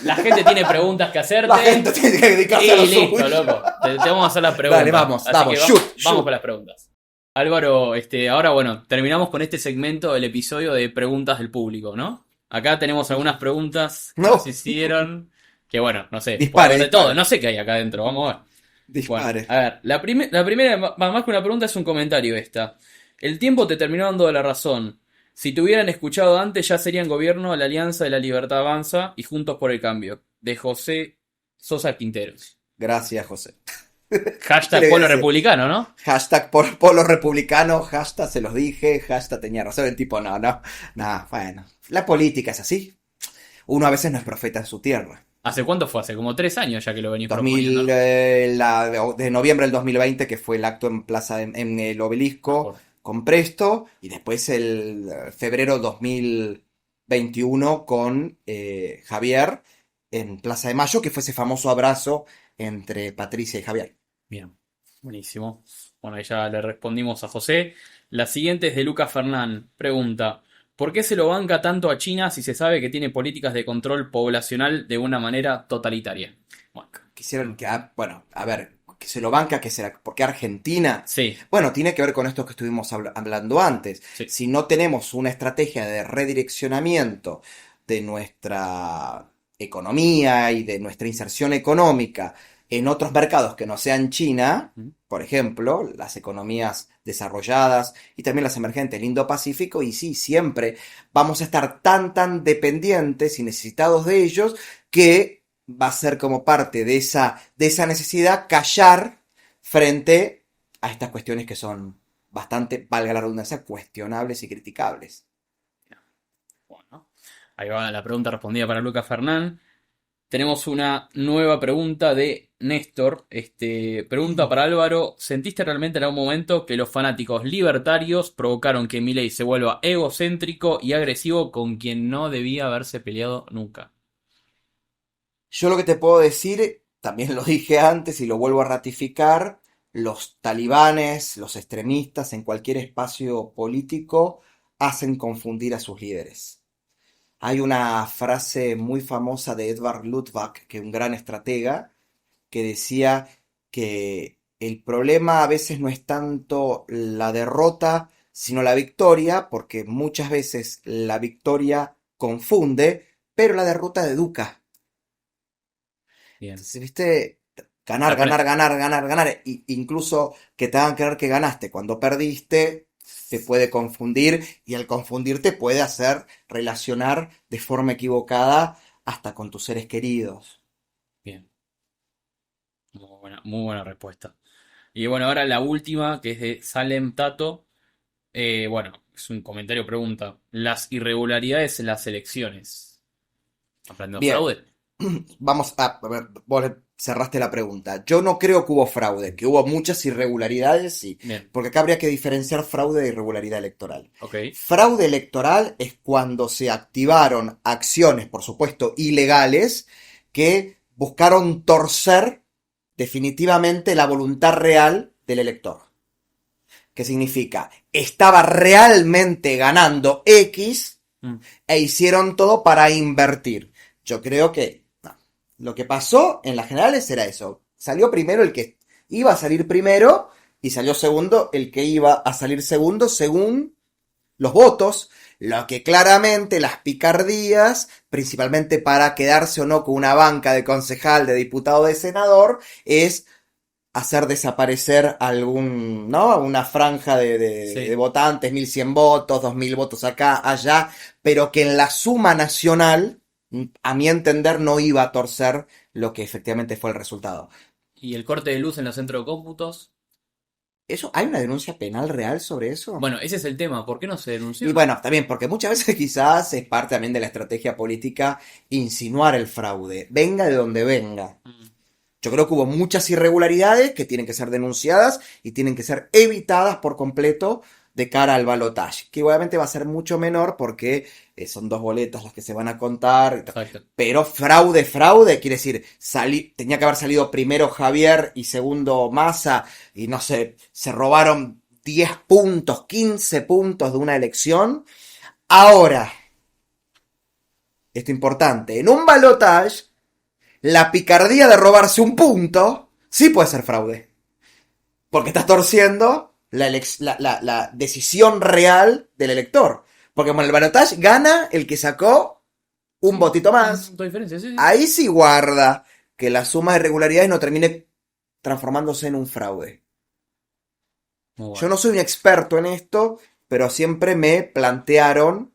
La gente tiene preguntas que hacerte. La gente tiene que dedicarse a lo listo, suyo. loco. Te vamos a hacer las preguntas. Dale, vamos, Así vamos, que shoot. Vamos con las preguntas. Álvaro, ahora bueno, terminamos con este segmento del episodio de preguntas del público, ¿no? Acá tenemos algunas preguntas que nos hicieron. Que bueno, no sé. Dispare, de todo, no sé qué hay acá adentro, vamos a ver. Dispare. Bueno, a ver, la primera, más que una pregunta, es un comentario esta. El tiempo te terminó dando la razón. Si te hubieran escuchado antes, ya serían gobierno la Alianza de la Libertad Avanza y Juntos por el Cambio. De José Sosa Quinteros. Gracias, José. Hashtag Polo Republicano, ¿no? Hashtag Polo Republicano, hashtag se los dije, hashtag tenía razón. El tipo, no, bueno. La política es así. Uno a veces no es profeta en su tierra. ¿Hace cuánto fue? Hace como 3 años ya que lo venís 2000, proponiendo. de noviembre del 2020, que fue el acto en Plaza en el Obelisco con Presto, y después el febrero 2021 con Javier en Plaza de Mayo, que fue ese famoso abrazo entre Patricia y Javier. Bien, buenísimo. Bueno, ahí ya le respondimos a José. La siguiente es de Lucas Fernán. Pregunta: ¿por qué se lo banca tanto a China si se sabe que tiene políticas de control poblacional de una manera totalitaria? Bueno, quisieron que, bueno, a ver, que se lo banca, que será, porque Argentina, sí. Bueno, tiene que ver con esto que estuvimos hablando antes. Sí. Si no tenemos una estrategia de redireccionamiento de nuestra economía y de nuestra inserción económica en otros mercados que no sean China, por ejemplo, las economías desarrolladas y también las emergentes del Indo-Pacífico, y sí, siempre vamos a estar tan dependientes y necesitados de ellos que va a ser como parte de esa necesidad callar frente a estas cuestiones que son bastante, valga la redundancia, cuestionables y criticables. Bueno, ahí va la pregunta respondida para Lucas Fernán. Tenemos una nueva pregunta de Néstor. Pregunta para Álvaro: ¿sentiste realmente en algún momento que los fanáticos libertarios provocaron que Milei se vuelva egocéntrico y agresivo con quien no debía haberse peleado nunca? Yo lo que te puedo decir, también lo dije antes y lo vuelvo a ratificar, los talibanes, los extremistas en cualquier espacio político hacen confundir a sus líderes. Hay una frase muy famosa de Edward Luttwak, que es un gran estratega, que decía que el problema a veces no es tanto la derrota, sino la victoria, porque muchas veces la victoria confunde, pero la derrota educa. Bien. Entonces, ¿viste? Ganar. Incluso que te hagan creer que ganaste cuando perdiste, te puede confundir, y al confundirte puede hacer relacionar de forma equivocada hasta con tus seres queridos. Bien. Muy buena respuesta. Y bueno, ahora la última, que es de Salem Tato. Bueno, es un comentario pregunta. Las irregularidades en las elecciones. ¿Hablando de fraude? Vamos a ver, vos cerraste la pregunta. Yo no creo que hubo fraude, que hubo muchas irregularidades, sí. Bien. Porque acá habría que diferenciar fraude de irregularidad electoral. Okay. Fraude electoral es cuando se activaron acciones, por supuesto, ilegales, que buscaron torcer definitivamente la voluntad real del elector. ¿Qué significa? Estaba realmente ganando X e hicieron todo para invertir. Yo creo que lo que pasó en las generales era eso. Salió primero el que iba a salir primero y salió segundo el que iba a salir segundo según los votos. Lo que claramente las picardías, principalmente para quedarse o no con una banca de concejal, de diputado, de senador, es hacer desaparecer una franja de votantes, 1100 votos, 2000 votos acá, allá, pero que en la suma nacional, a mi entender, no iba a torcer lo que efectivamente fue el resultado. ¿Y el corte de luz en los centros de cómputos? ¿Hay una denuncia penal real sobre eso? Bueno, ese es el tema. ¿Por qué no se denunció? Y bueno, también porque muchas veces quizás es parte también de la estrategia política insinuar el fraude, venga de donde venga. Yo creo que hubo muchas irregularidades que tienen que ser denunciadas y tienen que ser evitadas por completo de cara al balotaje, que obviamente va a ser mucho menor porque son 2 boletas las que se van a contar. Pero fraude quiere decir, tenía que haber salido primero Javier y segundo Massa, y no sé, se robaron 10 puntos, 15 puntos de una elección. Ahora, esto importante, en un balotage, la picardía de robarse un punto sí puede ser fraude. Porque estás torciendo la decisión real del elector. Porque en el balotage gana el que sacó un votito más. Sí. Ahí sí guarda que la suma de irregularidades no termine transformándose en un fraude. Bueno. Yo no soy un experto en esto, pero siempre me plantearon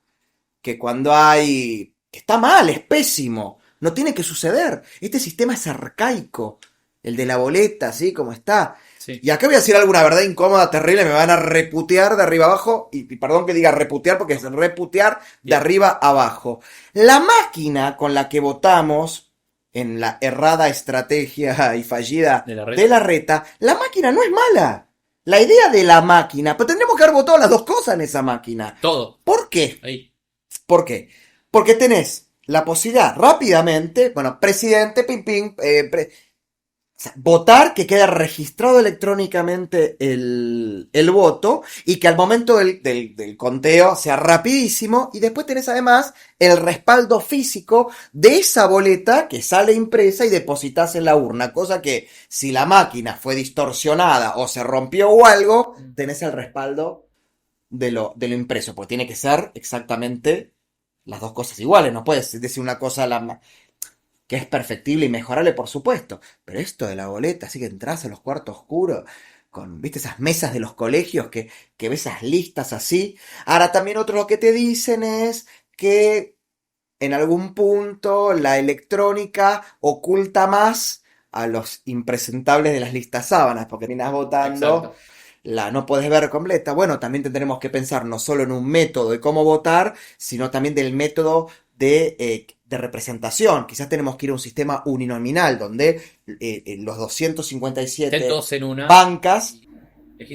que cuando hay... Está mal, es pésimo, no tiene que suceder. Este sistema es arcaico, el de la boleta, así como está. Sí. Y acá voy a decir alguna verdad incómoda, terrible, me van a reputear de arriba abajo, y perdón que diga reputear, porque es reputear de arriba abajo. La máquina con la que votamos en la errada estrategia y fallida de la reta, la máquina no es mala. La idea de la máquina, pero tendremos que haber votado las dos cosas en esa máquina. Todo. ¿Por qué? Ahí. ¿Por qué? Porque tenés la posibilidad rápidamente, bueno, presidente, votar, que quede registrado electrónicamente el voto y que al momento del conteo sea rapidísimo, y después tenés además el respaldo físico de esa boleta que sale impresa y depositas en la urna, cosa que si la máquina fue distorsionada o se rompió o algo, tenés el respaldo de lo impreso, porque tiene que ser exactamente las dos cosas iguales, no puedes decir una cosa que es perfectible y mejorable, por supuesto, pero esto de la boleta, así que entras a los cuartos oscuros, con, viste, esas mesas de los colegios que ves esas listas así. Ahora también otro lo que te dicen es que en algún punto la electrónica oculta más a los impresentables de las listas sábanas, porque terminas votando... Exacto. No puedes ver completa. Bueno, también tendremos que pensar no solo en un método de cómo votar, sino también del método de representación. Quizás tenemos que ir a un sistema uninominal donde los 257 en una bancas...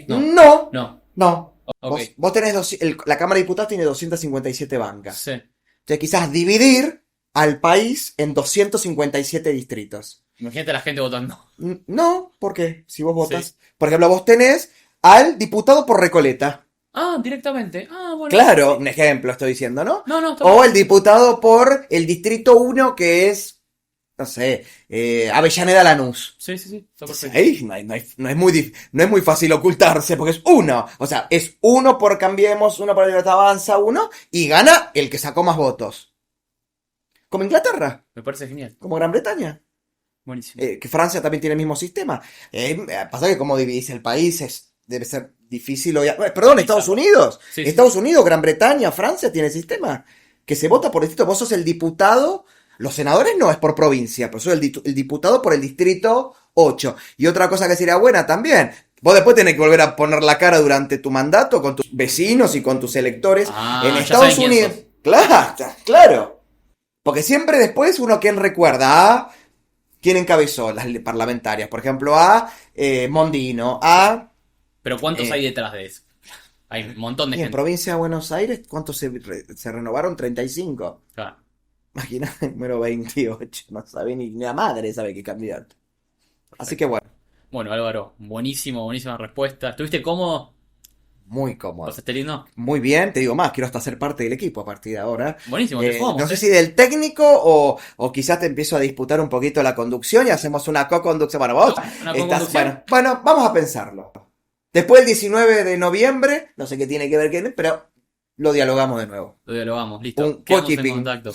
No. Okay. Vos tenés... la Cámara de Diputados tiene 257 bancas. Sí. Entonces quizás dividir al país en 257 distritos. Imagínate a la gente votando. No, ¿por qué? Si vos votas... Sí. Por ejemplo, vos tenés al diputado por Recoleta. Ah, directamente. Ah, bueno. Claro, un ejemplo estoy diciendo, ¿no? No. O el diputado por el distrito 1 que es, no sé, Avellaneda Lanús. Sí. Está perfecto. Ahí no es muy fácil ocultarse porque es uno. O sea, es uno por Cambiemos, uno por Libertad Avanza, uno, y gana el que sacó más votos. Como Inglaterra. Me parece genial. Como Gran Bretaña. Buenísimo. Que Francia también tiene el mismo sistema. Pasa que como dividís el país debe ser difícil. Perdón, Estados Unidos. Sí. Estados Unidos, Gran Bretaña, Francia tiene sistema. Que se vota por distrito. Vos sos el diputado. Los senadores no es por provincia, pero sos el diputado por el distrito 8. Y otra cosa que sería buena también. Vos después tenés que volver a poner la cara durante tu mandato con tus vecinos y con tus electores. En Estados Unidos. Claro. Porque siempre después uno quien recuerda ¿quién encabezó las parlamentarias? Por ejemplo, Mondino, ¿Pero cuántos hay detrás de eso? Hay un montón de gente. En provincia de Buenos Aires, ¿cuántos se renovaron? 35. Claro. Imagínate el número 28. No sabe ni la madre sabe qué candidato. Así que bueno. Bueno, Álvaro, buenísima respuesta. ¿Estuviste cómodo? Muy cómodo. ¿Pasaste lindo? Muy bien, te digo más, quiero hasta ser parte del equipo a partir de ahora. Buenísimo, no sé si del técnico o quizás te empiezo a disputar un poquito la conducción y hacemos una co-conducción. Bueno, vos bueno, vamos a pensarlo. Después del 19 de noviembre, no sé qué tiene que ver, pero lo dialogamos de nuevo. Lo dialogamos, listo. Quedamos en contacto.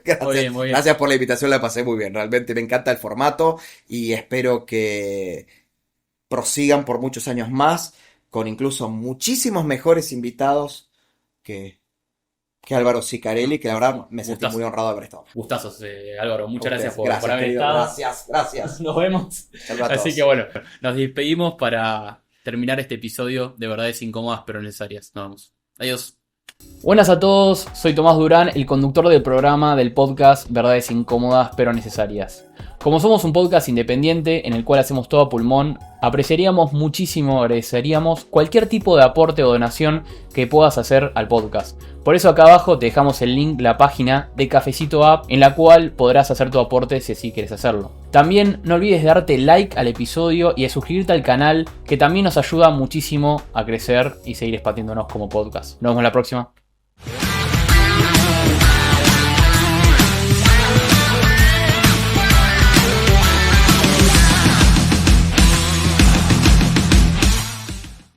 Gracias. Muy bien. Gracias por la invitación, la pasé muy bien. Realmente me encanta el formato y espero que prosigan por muchos años más, con incluso muchísimos mejores invitados que Álvaro Sicarelli, que la verdad me sentí muy honrado de haber estado. Gustazos, Álvaro, muchas gracias por haber estado. Gracias. Nos vemos. Así que bueno, nos despedimos para terminar este episodio de Verdades Incómodas pero Necesarias. Nos vemos. Adiós. Buenas a todos, soy Tomás Durán, el conductor del programa del podcast Verdades Incómodas pero Necesarias. Como somos un podcast independiente en el cual hacemos todo a pulmón, apreciaríamos muchísimo, agradeceríamos cualquier tipo de aporte o donación que puedas hacer al podcast. Por eso acá abajo te dejamos el link, la página de Cafecito App, en la cual podrás hacer tu aporte si así quieres hacerlo. También no olvides de darte like al episodio y de suscribirte al canal, que también nos ayuda muchísimo a crecer y seguir expandiéndonos como podcast. Nos vemos la próxima.